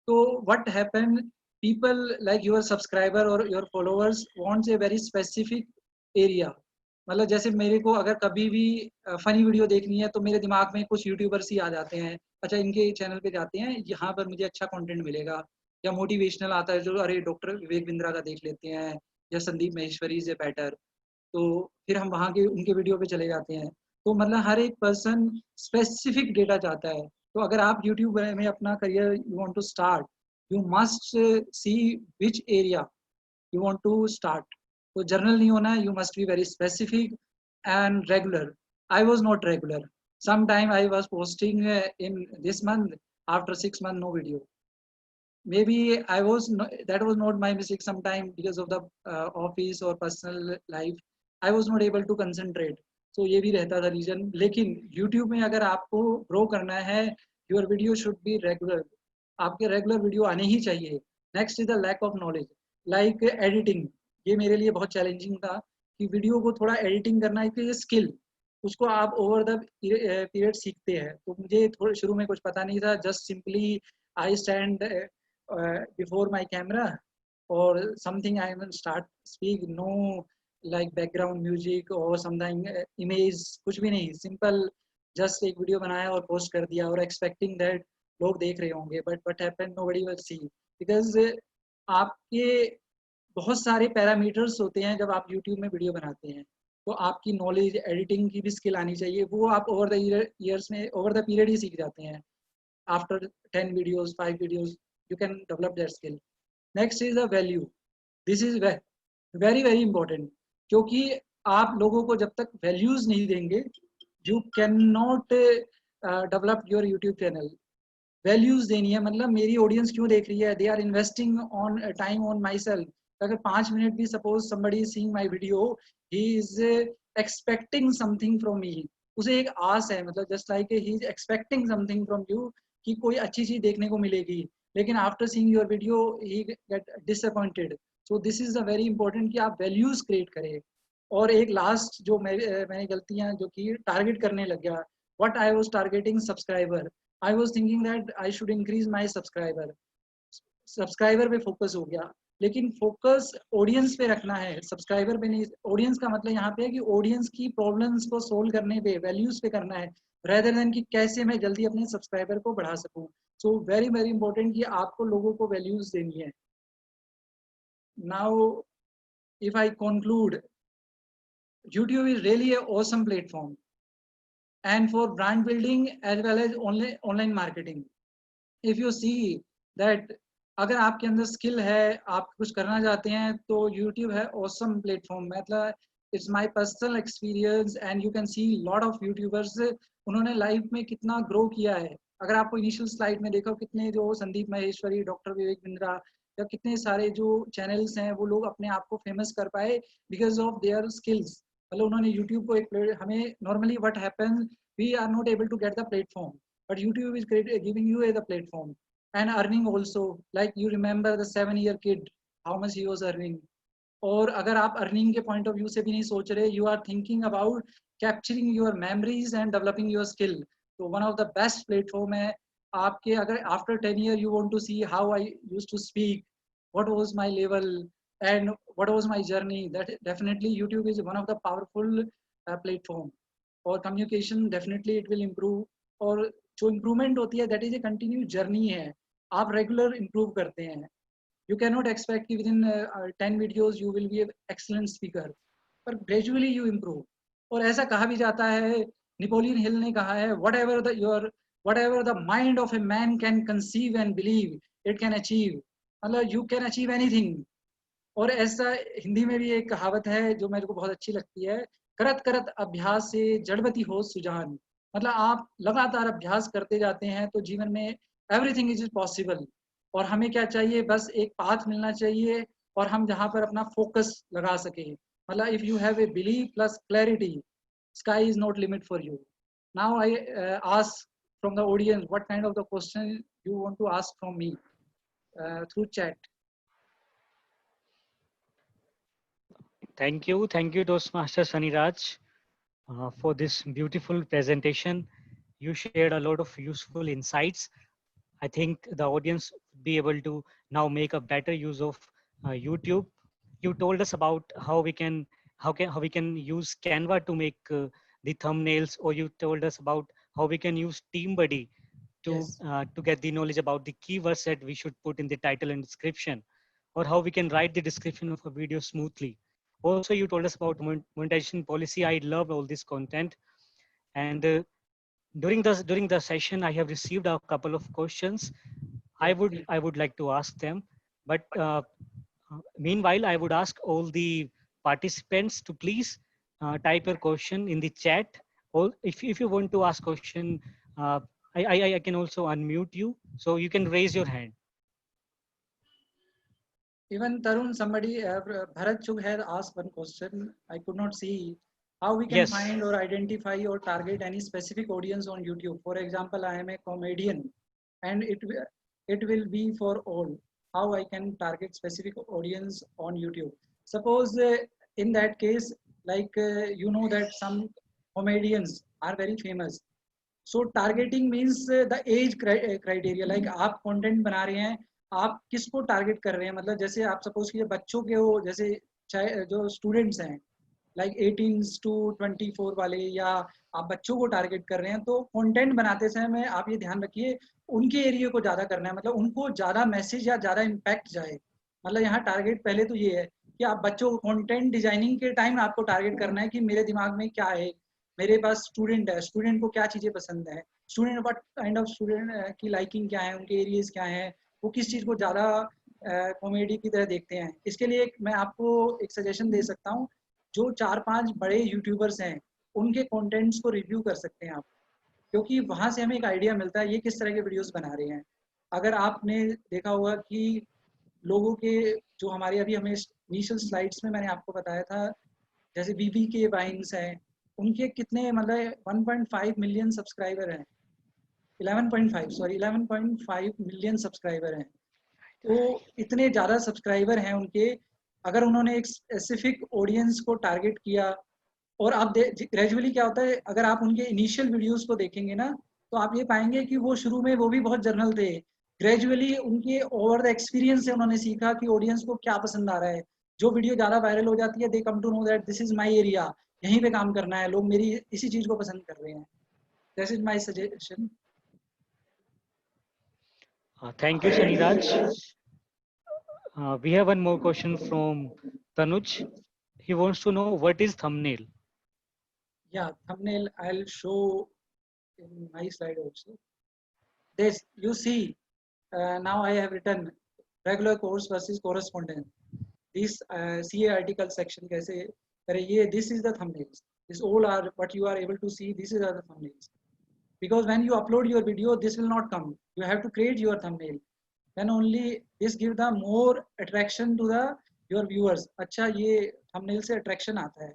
तो what happen, people like your subscriber or your followers wants a very specific area। मतलब जैसे मेरे को अगर कभी भी फनी वीडियो देखनी है तो मेरे दिमाग में कुछ यूट्यूबर्स ही आ जाते हैं, अच्छा इनके चैनल पे जाते हैं, यहाँ पर मुझे अच्छा कंटेंट मिलेगा। या मोटिवेशनल आता है जो अरे डॉक्टर विवेक बिंद्रा का देख लेते हैं या संदीप महेश्वरी से बेटर, तो फिर हम वहाँ के उनके वीडियो पे चले जाते हैं। तो मतलब हर एक पर्सन स्पेसिफिक डेटा चाहता है। तो अगर आप यूट्यूब में अपना career you want to start, you must see which area you want to start। तो जर्नल नहीं होना है, you must be very specific and regular। I was not regular। Sometime I was posting in this month, after 6 months no video। Maybe that was not my mistake, sometime because of the office or personal life I was not able to concentrate। so ये भी रहता था reason. लेकिन YouTube में अगर आपको grow करना है, your video should be regular। आपके रेगुलर वीडियो आने ही चाहिए। Next is the lack of knowledge, like editing. ये मेरे लिए बहुत चैलेंजिंग था कि वीडियो को थोड़ा एडिटिंग करना एक स्किल, उसको आप ओवर द पीरियड सीखते हैं। तो मुझे थोड़े शुरू में कुछ पता नहीं था, just simply I stand before my camera or something I will start speak, no like background music or something image, कुछ भी नहीं, simple just एक वीडियो बनाया और पोस्ट कर दिया और expecting that लोग देख रहे होंगे। But what happened, nobody will see because आपके बहुत सारे पैरामीटर्स होते हैं जब आप यूट्यूब में वीडियो बनाते हैं। तो आपकी नॉलेज एडिटिंग की भी स्किल आनी चाहिए, वो आप ओवर द ईयर्स में ओवर द पीरियड ही सीख जाते हैं। after 10 videos 5 videos you can develop that skill। next is the value। this is very very important, क्योंकि आप लोगों को जब तक वैल्यूज नहीं देंगे you cannot develop your YouTube channel। Values देनी है, मतलब मेरी ऑडियंस क्यों देख रही है, they are investing on time on myself. अगर 5 मिनट भी suppose somebody is seeing my video, he is expecting something from me। उसे एक आस है, मतलब just like he is expecting something from you कि कोई अच्छी चीज देखने को मिलेगी। लेकिन after seeing your video he get disappointed. So this is the very important कि आप वैल्यूज क्रिएट करें। और एक लास्ट जो मैंने गलतियां जो की टारगेट करने लग गया, what I was targeting subscriber. I was thinking that I should increase my subscriber। Subscriber पे फोकस हो गया, लेकिन फोकस ऑडियंस पे रखना है, सब्सक्राइबर पे नहीं। ऑडियंस का मतलब यहाँ पे है कि ऑडियंस की प्रॉब्लम्स को सोल्व करने पे, वैल्यूज पे करना है, रेदर देन कि कैसे मैं जल्दी अपने सब्सक्राइबर को बढ़ा सकूं। सो वेरी वेरी इंपॉर्टेंट कि आपको लोगों को वैल्यूज देनी है। Now if I conclude, YouTube is really a awesome platform and for brand building as well as online marketing। if you see that अगर आपके अंदर स्किल है, आप कुछ करना चाहते हैं, तो YouTube है awesome प्लेटफॉर्म। मतलब it's my personal experience and you can see lot of YouTubers, उन्होंने लाइफ में कितना ग्रो किया है। अगर आपको इनिशियल स्लाइड में देखो, कितने जो संदीप महेश्वरी, डॉक्टर विवेक बिंद्रा या कितने सारे जो चैनल्स हैं, वो लोग अपने आप को फेमस कर पाए बिकॉज ऑफ देयर स्किल्स। मतलब उन्होंने यूट्यूब को एक हमें normally what happens, we are not able to get the platform, but YouTube is giving you the platform and earning also। like you remember the 7-year kid, how much he was earning। और अगर आप earning के point of view से भी नहीं सोच रहे, you are thinking about capturing your memories and developing your skill, तो one of the best platform है आपके। अगर after 10 year you want to see how I used to speak, what was my level and what was my journey, that definitely YouTube is one of the powerful platform। और communication definitely it will improve. और जो improvement होती है that is a continue journey है, आप regular improve करते हैं। You can not expect कि with in 10 videos you will be excellent speaker, पर ग्रेजुअली यू इम्प्रूव। और ऐसा कहा भी जाता है, नेपोलियन हिल ने कहा है, what ever the mind of a man can conceive and believe it can achieve, मतलब यू कैन अचीव एनीथिंग। और ऐसा हिंदी में भी एक कहावत है जो मेरे को बहुत अच्छी लगती है, करत करत अभ्यास से जड़वती हो सुजान। मतलब आप लगातार अभ्यास करते जाते हैं तो जीवन में एवरीथिंग इज पॉसिबल। और हमें क्या चाहिए, बस एक पाथ मिलना चाहिए और हम जहाँ पर अपना फोकस लगा सके। मतलब if you have a believe plus clarity, sky is not limit for you. Now I ask from the audience what kind of the question you want to ask from me through chat. Thank you, Toastmaster Saniraj, for this beautiful presentation. You shared a lot of useful insights. I think the audience will be able to now make a better use of YouTube. You told us about how we can use Canva to make the thumbnails, or you told us about how we can use TeamBuddy Yes. to get the knowledge about the keywords that we should put in the title and description, or how we can write the description of a video smoothly. Also, you told us about monetization policy. I love all this content. And during the session, I have received a couple of questions. Yeah. I would like to ask them, but meanwhile, I would ask all the participants to please type your question in the chat. Or if you want to ask question, uh, I can also unmute you, so you can raise your hand. Even Tarun, somebody, Bharat Chug had asked one question. I could not see how we can Yes. find or identify or target any specific audience on YouTube. For example, I am a comedian, and it will be for all. How I can target specific audience on YouTube? Suppose in that case, like you know that some comedians are very famous. So targeting means the age criteria, like आप content बना रहे हैं, आप किसको target कर रहे हैं। मतलब जैसे आप सपोज कीजिए बच्चों के हो, जैसे चाहे जो स्टूडेंट्स हैं लाइक 18 टू 24 वाले, या आप बच्चों को टारगेट कर रहे हैं, तो कंटेंट बनाते समय में आप ये ध्यान रखिए उनके एरिया को ज़्यादा करना है, मतलब उनको ज़्यादा मैसेज या ज़्यादा इम्पैक्ट जाए। मतलब यहाँ टारगेट पहले तो ये है कि आप बच्चों को कंटेंट डिजाइनिंग के टाइम आपको टारगेट करना है कि मेरे दिमाग में क्या है, मेरे पास स्टूडेंट है, स्टूडेंट को क्या चीज़ें पसंद है, student what kind of student की लाइकिंग क्या है, उनके एरियाज क्या है, वो किस चीज़ को ज़्यादा कॉमेडी की तरह देखते हैं। इसके लिए मैं आपको एक सजेशन दे सकता हूँ, जो 4-5 बड़े यूट्यूबर्स हैं उनके कंटेंट्स को रिव्यू कर सकते हैं आप, क्योंकि वहाँ से हमें एक आइडिया मिलता है ये किस तरह के वीडियोस बना रहे हैं। अगर आपने देखा होगा कि लोगों के जो हमारे अभी हमें इनिशियल स्लाइड्स में मैंने आपको बताया था, जैसे बीबी के वाइन्स हैं, उनके कितने मतलब 1.5 मिलियन सब्सक्राइबर हैं, 11.5 मिलियन सब्सक्राइबर हैं। तो इतने ज़्यादा सब्सक्राइबर हैं उनके, अगर उन्होंने एक स्पेसिफिक ऑडियंस को टारगेट किया, और आप ग्रेजुअली क्या होता है, अगर आप उनके इनिशियल वीडियोस को देखेंगे ना, तो आप ये पाएंगे कि वो शुरू में वो भी बहुत जर्नल थे। ग्रेजुअली उनके ओवर द एक्सपीरियंस से उन्होंने सीखा कि ऑडियंस को क्या पसंद आ रहा है। जो वीडियो ज़्यादा वायरल हो जाती है, they come to know that this is my area, यहीं पे काम करना है, लोग मेरी इसी चीज़ को पसंद कर रहे हैं। This is my suggestion. Thank you, Saniraj. We have one more question from Tanuj. He wants to know what is thumbnail. Yeah, thumbnail I'll show in my slide also. This you see, now I have written regular course versus correspondence. This CA article section कैसे करें, ये this is the thumbnails. This all are what you are able to see. This is the thumbnails. Because when you upload your video, this will not come. You have to create your thumbnail. Then only this give the more attraction to the your viewers. अच्छा ये thumbnail से attraction आता है,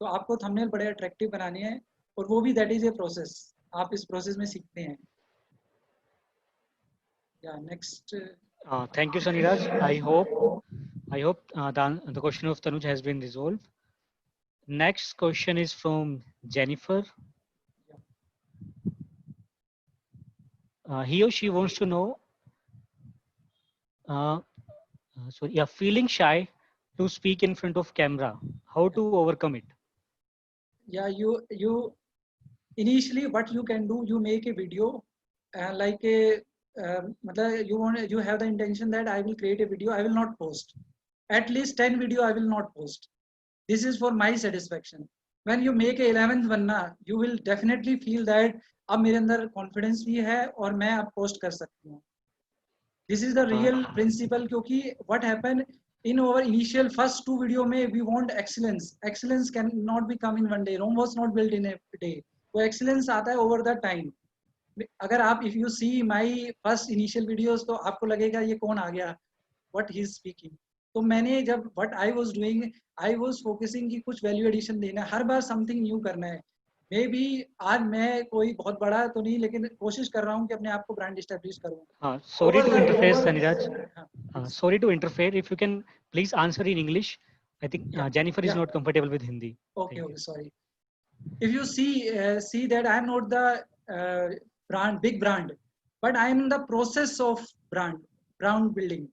तो आपको thumbnail बड़े attractive बनाने हैं, और वो भी that is a process. आप इस process में सीखते हैं। Yeah, next. Thank you, Saniraj. I hope the question of Tanuj has been resolved. Next question is from Jennifer. He or she wants to know, feeling shy to speak in front of camera, how to overcome it? Yeah, you initially what you can do, you make a video like a you have the intention that I will create a video, I will not post at least 10 video, I will not post. This is for my satisfaction. When you make a 11th one ना, you will definitely feel that अब मेरे अंदर confidence भी है और मैं अब post कर सकती हूँ. This is the real principle, क्योंकि what happened in our initial first 2 video में we want excellence. Excellence cannot be come in one day. Rome was not built in a day. वो excellence आता है over the time. अगर आप if you see my first initial videos तो आपको लगेगा ये कौन आ गया, what he is speaking. तो मैंने जब what I was doing, I was focusing कि कुछ value addition देना है, हर बार something new करना है. मे बी आज मैं कोई बहुत बड़ा तो नहीं, लेकिन कोशिश कर रहा हूँ कि अपने आप को ब्रांड एस्टेब्लिश करूँ. Sorry to interfere, Saniraj. Sorry to interfere. If you can please answer in English. I think Jennifer is not comfortable with Hindi. Okay, sorry. If you see that I am not the big brand, but I am in the process of brand building.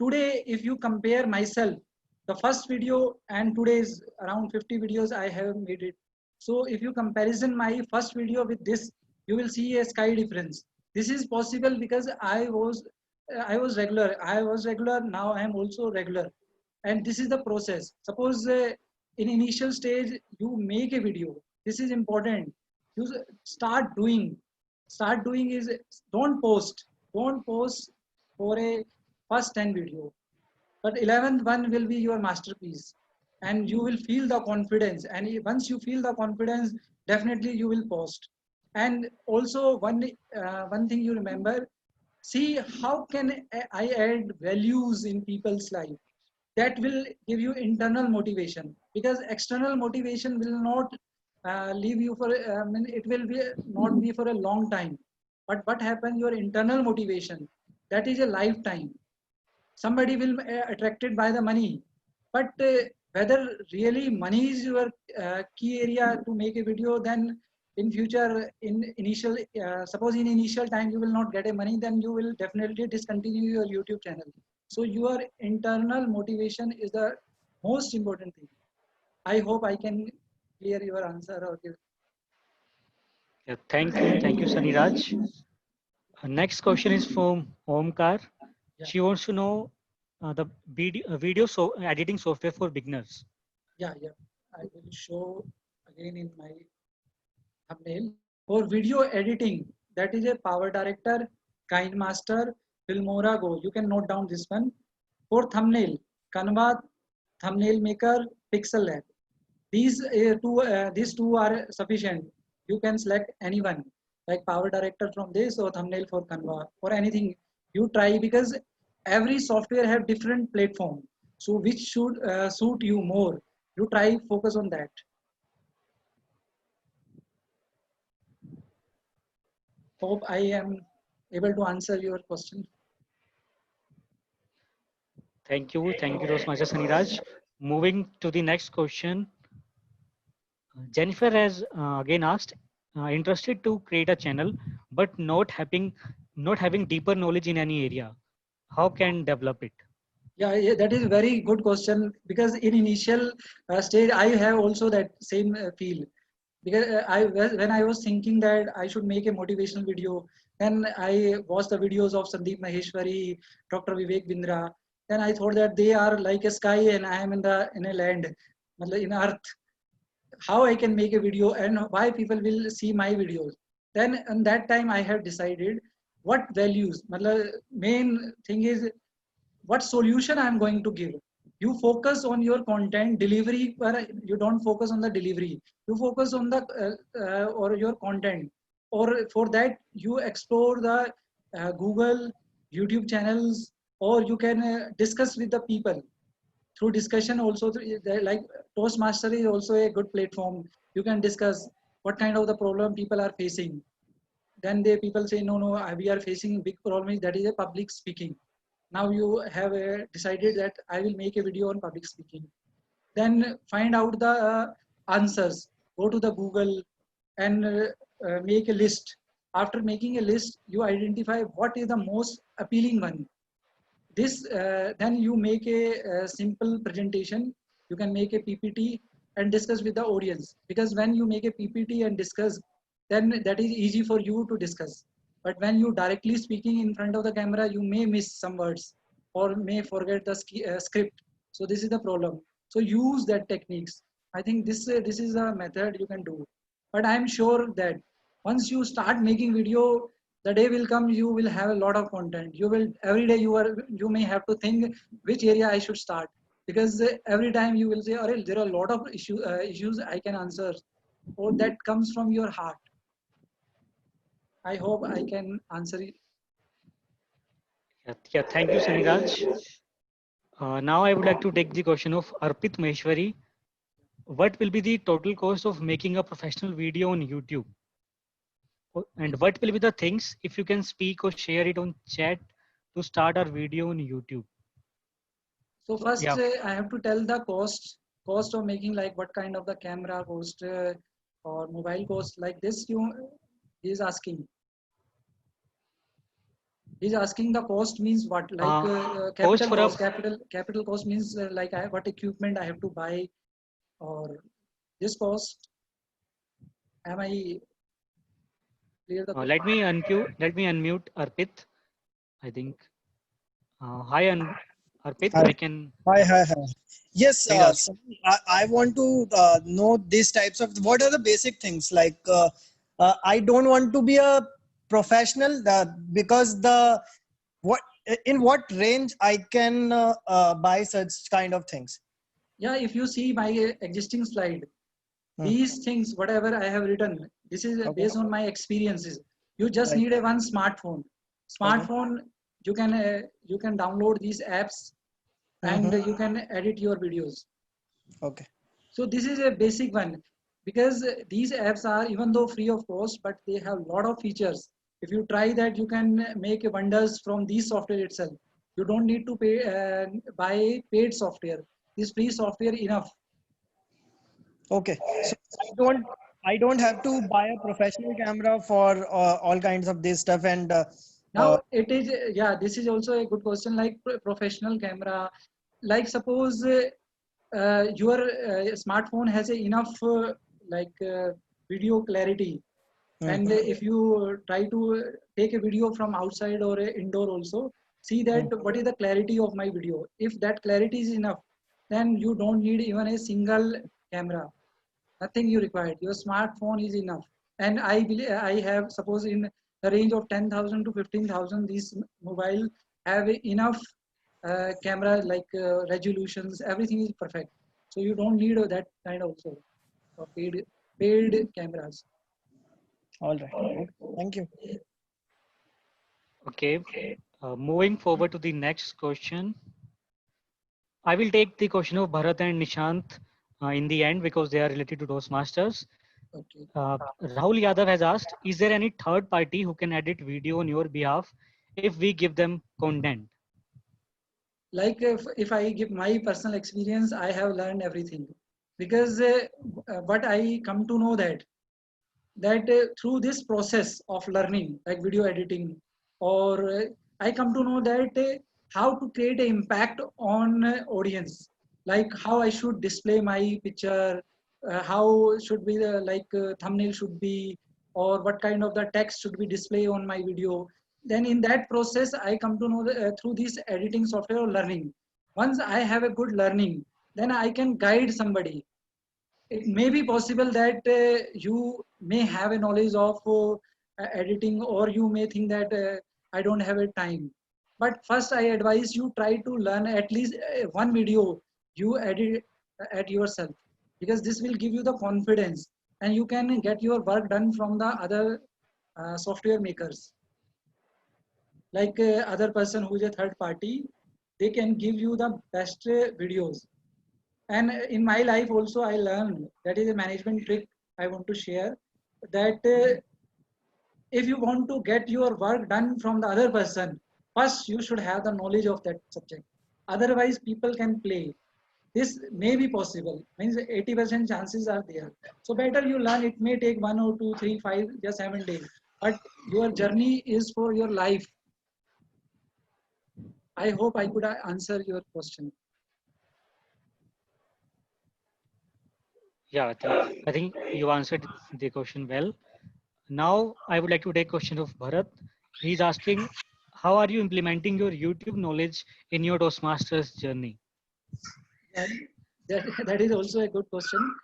Today, if you compare myself, the first video and today's around 50 videos I have made it. So if you comparison my first video with this, you will see a sky difference. This is possible because I was regular. Now I am also regular, and this is the process. Suppose in initial stage you make a video. This is important. You start doing. Start doing is don't post. Don't post for a first 10 video. But 11th one will be your masterpiece, and you will feel the confidence. And once you feel the confidence, definitely you will post. And also one thing you remember, see how can I add values in people's life. That will give you internal motivation, because external motivation will not leave you for. It will be not be for a long time. But what happens? Your internal motivation, that is a lifetime. Somebody will attracted by the money, but whether really money is your key area to make a video, then in future, in initial suppose in initial time you will not get a money, then you will definitely discontinue your YouTube channel. So your internal motivation is the most important thing. I hope I can clear your answer or give. Thank you, Saniraj. Next question is from Omkar. She wants to know the video editing software for beginners. Yeah. I will show again in my thumbnail. For video editing, that is a Power Director, KineMaster, Filmora Go. You can note down this one. For thumbnail, Canva, Thumbnail Maker, Pixel Lab. These two are sufficient. You can select anyone, like Power Director from this or thumbnail for Canva or anything. You try, because every software have different platform. So which should suit you more? You try, focus on that. Hope I am able to answer your question. Thank you, Rosmaster Saniraj. Moving to the next question. Jennifer has again asked, interested to create a channel, but not having deeper knowledge in any area. How can develop it? Yeah, that is a very good question, because in initial stage I have also that same feel, because when I was thinking that I should make a motivational video, then I watched the videos of Sandeep Maheshwari, Dr. Vivek Bindra. Then I thought that they are like a sky and I am in a land, in earth. How I can make a video and why people will see my videos. Then in that time I have decided what values. Main thing is what solution I am going to give. You focus on your content delivery, but you don't focus on the delivery. You focus on the or your content. Or for that you explore the Google, YouTube channels, or you can discuss with the people through discussion. Also, like Toastmaster is also a good platform. You can discuss what kind of the problem people are facing. Then people say, no, we are facing big problem. That is a public speaking. Now you have decided that I will make a video on public speaking. Then find out the answers. Go to the Google and make a list. After making a list, you identify what is the most appealing one. This then you make a simple presentation. You can make a PPT and discuss with the audience, because when you make a PPT and discuss, then that is easy for you to discuss. But when you directly speaking in front of the camera, you may miss some words or may forget the script. So this is the problem. So use that techniques. I think this is a method you can do. But I'm sure that once you start making video, the day will come you will have a lot of content. You will every day you may have to think which area I should start, because every time you will say, "Arey, there are a lot of issues I can answer," or that comes from your heart. I hope I can answer it. Yeah, thank you, Saniraj. Now I would like to take the question of Arpit Maheshwari. What will be the total cost of making a professional video on YouTube? And what will be the things, if you can speak or share it on chat, to start our video on YouTube? So first, Yeah, I have to tell the cost of making, like what kind of the camera cost or mobile cost, like this. He is asking. He's asking the cost means what, like cost capital for a cost. Capital cost means like what equipment I have to buy, or this cost. Am I clear the let question? me unmute. Let me unmute Arpit. I think. Hi, Arpit. Hi, I can. hi, Yeah, hi, hi. Yes, please ask. I want to know these types of what are the basic things like I don't want to be a professional because the what in what range I can buy such kind of things. Yeah, if you see my existing slide, Hmm. these things, whatever I have written, this is Okay, based on my experiences. You just right. need a one smartphone. Okay. Smartphone, you can download these apps and Mm-hmm. you can edit your videos. Okay. So this is a basic one, because these apps are, even though free of cost, but they have a lot of features. If you try that, you can make wonders from these software itself. You don't need to pay buy paid software. This free software enough. Okay. So I don't have to buy a professional camera for all kinds of this stuff and uh, Now it is, yeah, this is also a good question, like professional camera. Like suppose your smartphone has enough like video clarity, and mm, if you try to take a video from outside or indoor also, see that mm. what is the clarity of my video. If that clarity is enough, then you don't need even a single camera. Nothing you required. Your smartphone is enough. And I believe I have, suppose in the range of 10,000 to 15,000, these mobile have enough camera, like resolutions, everything is perfect. So you don't need that kind also of paid cameras. All right. Okay. Thank you. Okay. Moving forward to the next question. I will take the question of Bharat and Nishant in the end because they are related to Toastmasters. Okay. Rahul Yadav has asked, is there any third party who can edit video on your behalf if we give them content? Like if I give my personal experience, I have learned everything, because what I come to know that through this process of learning, like video editing, or I come to know that how to create an impact on audience, like how I should display my picture, how should be the like thumbnail should be, or what kind of the text should be displayed on my video. Then in that process I come to know through this editing software or learning. Once I have a good learning, then I can guide somebody. It may be possible that you may have a knowledge of editing, or you may think that I don't have a time. But first I advise you try to learn at least one video you edit at yourself, because this will give you the confidence, and you can get your work done from the other software makers, like other person who is a third party. They can give you the best videos. And in my life also I learned, that is a management trick I want to share, that if you want to get your work done from the other person, first you should have the knowledge of that subject. Otherwise people can play. This may be possible, means 80% chances are there. So better you learn. It may take 1 or 2 3 5 just 7 days, but your journey is for your life. I hope I could answer your question. Yeah, I think you answered the question well. Now I would like to take question of Bharat. He's asking, how are you implementing your YouTube knowledge in your Toastmasters journey? And that is also a good question.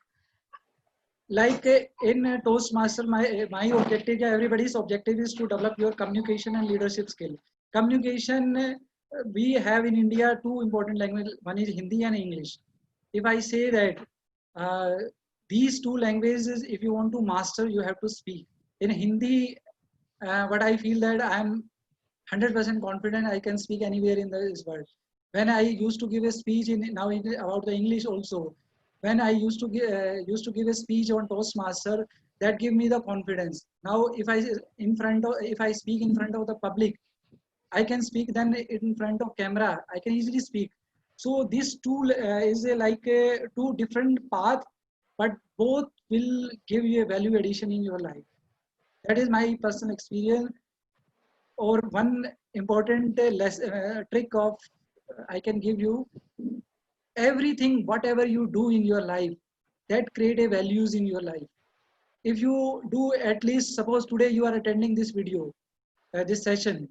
Like in Toastmaster, my objective, yeah, everybody's objective is to develop your communication and leadership skill. Communication, we have in India two important languages. One is Hindi and English. If I say that uh, these two languages, if you want to master, you have to speak. In Hindi, but I feel that I'm 100% confident I can speak anywhere in this world. When I used to give a speech about the English also, when I used to give a speech on Toastmaster, that gave me the confidence. Now, if I speak in front of the public, I can speak then in front of camera. I can easily speak. So this tool is like two different paths, but both will give you a value addition in your life. That is my personal experience. Or one important trick of I can give you, everything whatever you do in your life that create a values in your life. If you do, at least suppose today you are attending this video, this session,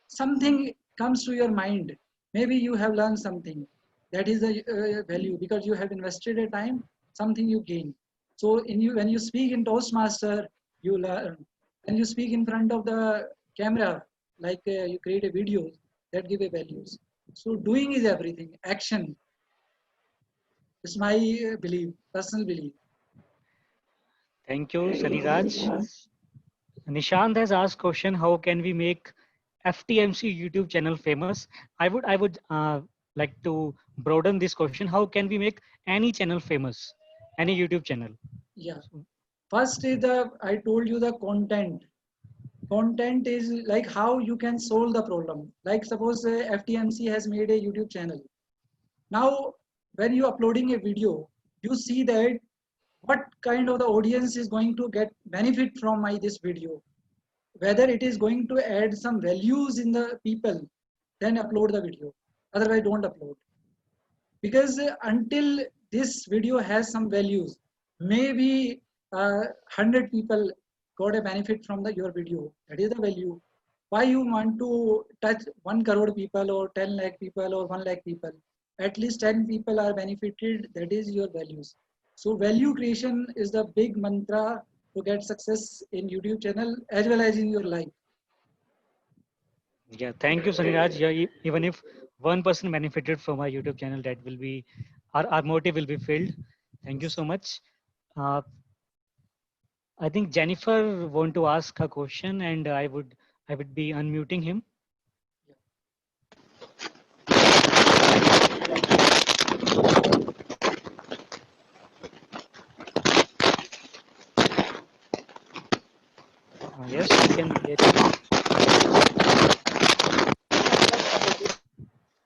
something comes to your mind, maybe you have learned something, that is a value because you have invested a time, something you gain. So in you, when you speak in Toastmaster, you learn. When you speak in front of the camera, like you create a video, that give a values. So doing is everything, action is my belief, personal belief. Thank you, Sunny Raj. Nishant has asked question, how can we make FTMC YouTube channel famous? I would like to broaden this question. How can we make any channel famous? Any YouTube channel? Yeah, first is the, I told you, the content is like how you can solve the problem. Like suppose FTMC has made a YouTube channel. Now, when you uploading a video, you see that what kind of the audience is going to get benefit from my this video. Whether it is going to add some values in the people, then upload the video. Otherwise, don't upload. Because until this video has some values, maybe 100 people got a benefit from your video. That is the value. Why you want to touch 1 crore people or 10 lakh people or 1 lakh people? At least 10 people are benefited. That is your values. So value creation is the big mantra to get success in YouTube channel as well as in your life. Yeah, thank you, Sunny Raj. Yeah, even if one person benefited from our YouTube channel, that will be our motive will be filled. Thank you so much. Uh, I think Jennifer want to ask a question, and I would be unmuting him. Yes, we can hear you.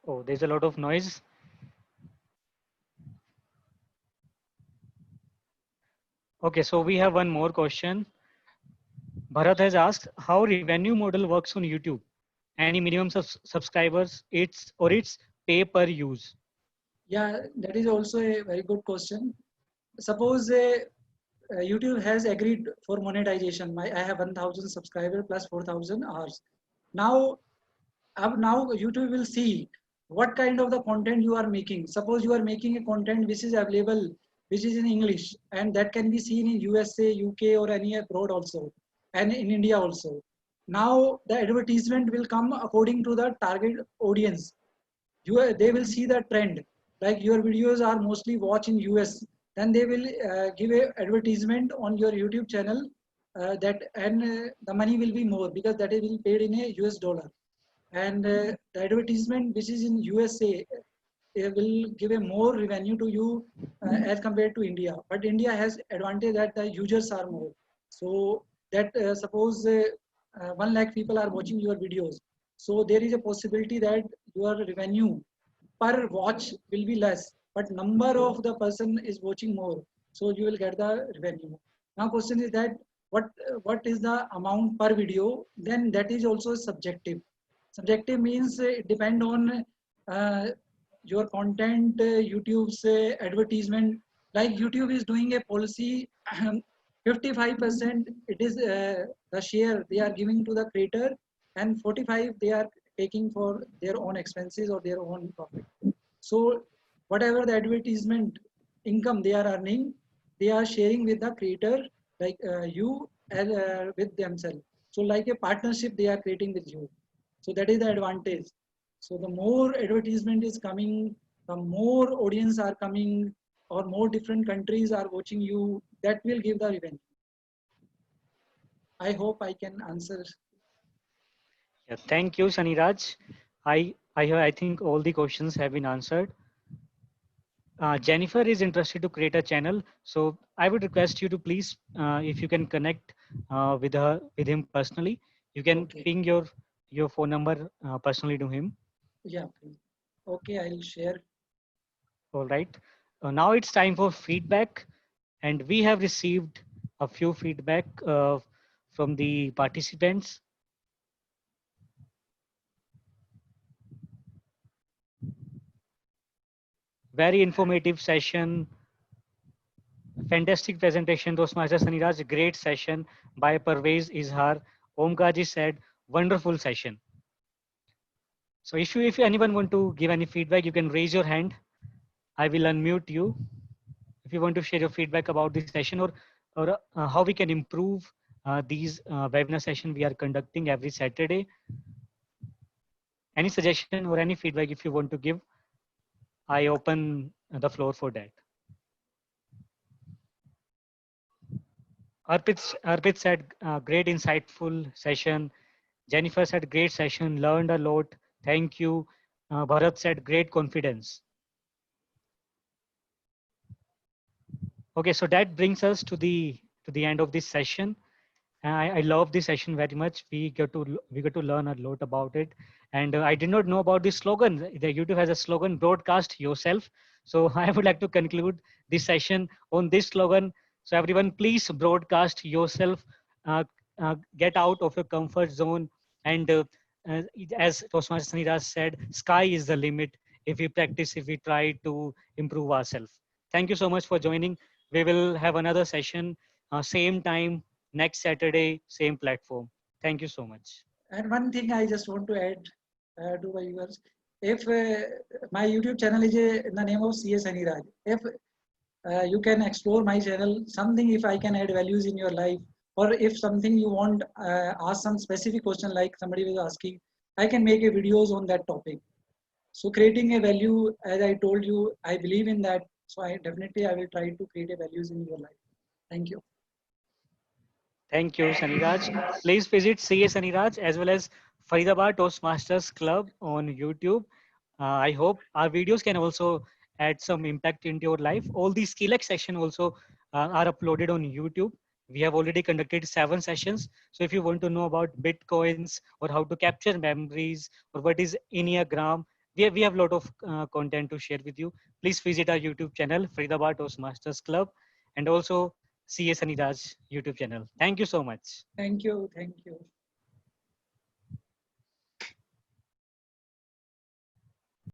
Oh, there's a lot of noise. Okay, so we have one more question. Bharat has asked how revenue model works on YouTube. Any minimum subscribers, it's pay per use. Yeah, that is also a very good question. Suppose YouTube has agreed for monetization. I have 1,000 subscribers plus 4,000 hours. Now, now YouTube will see what kind of the content you are making. Suppose you are making a content which is available, which is in English, and that can be seen in USA, UK, or any abroad also, and in India also. Now the advertisement will come according to the target audience. They will see the trend, like your videos are mostly watched in US, then they will give a advertisement on your YouTube channel, that and the money will be more because that will be paid in a US dollar, and the advertisement which is in USA will give a more revenue to you as compared to India. But India has advantage that the users are more. So that suppose 1 lakh people are watching your videos. So there is a possibility that your revenue per watch will be less, but number of the person is watching more. So you will get the revenue. Now question is that what is the amount per video? Then that is also subjective. Subjective means it depend on uh, your content, YouTube's advertisement. Like YouTube is doing a policy 55% it is the share they are giving to the creator, and 45 they are taking for their own expenses or their own profit. So whatever the advertisement income they are earning, they are sharing with the creator, like you and with themselves. So like a partnership they are creating with you. So that is the advantage. So the more advertisement is coming, the more audience are coming, or more different countries are watching you, that will give the revenue. I hope I can answer. Yeah, thank you, Saniraj. I think all the questions have been answered. Jennifer is interested to create a channel, so I would request you to please, if you can connect with him personally, you can Okay. ping your phone number personally to him. Yeah, please. Okay, I'll share. All right. Now it's time for feedback, and we have received a few feedback from the participants. Very informative session, fantastic presentation, Toastmaster Saniraj. Great session by Parvez Izhar. Omkarji said, wonderful session. So if anyone want to give any feedback, you can raise your hand. I will unmute you. If you want to share your feedback about this session, or how we can improve these webinar session we are conducting every Saturday. Any suggestion or any feedback if you want to give, I open the floor for that. Arpit said, great insightful session. Jennifer said, great session, learned a lot. Thank you. Bharat said, great confidence. Okay, so that brings us to the end of this session. I love this session very much. We get to learn a lot about it. And I did not know about this slogan. The YouTube has a slogan, broadcast yourself. So I would like to conclude this session on this slogan. So everyone, please broadcast yourself. Uh, get out of your comfort zone. And as Toastmaster Saniraj said, sky is the limit. If we practice, if we try to improve ourselves. Thank you so much for joining. We will have another session, same time, next Saturday, same platform. Thank you so much. And one thing I just want to add to my viewers, if my YouTube channel is in the name of CS Aniraj, if you can explore my channel, something if I can add values in your life, or if something you want, ask some specific question like somebody was asking, I can make a videos on that topic. So creating a value, as I told you, I believe in that. So I will try to create a values in your life. Thank you. Thank you, Saniraj. Please visit CA Saniraj as well as Faridabad Toastmasters Club on YouTube. I hope our videos can also add some impact into your life. All these SkillX sessions also are uploaded on YouTube. We have already conducted 7 sessions. So if you want to know about Bitcoins or how to capture memories or what is Enneagram, we have a lot of content to share with you. Please visit our YouTube channel, Faridabad Toastmasters Club, and also CS Aniraj YouTube channel. Thank you so much. Thank you. Thank you.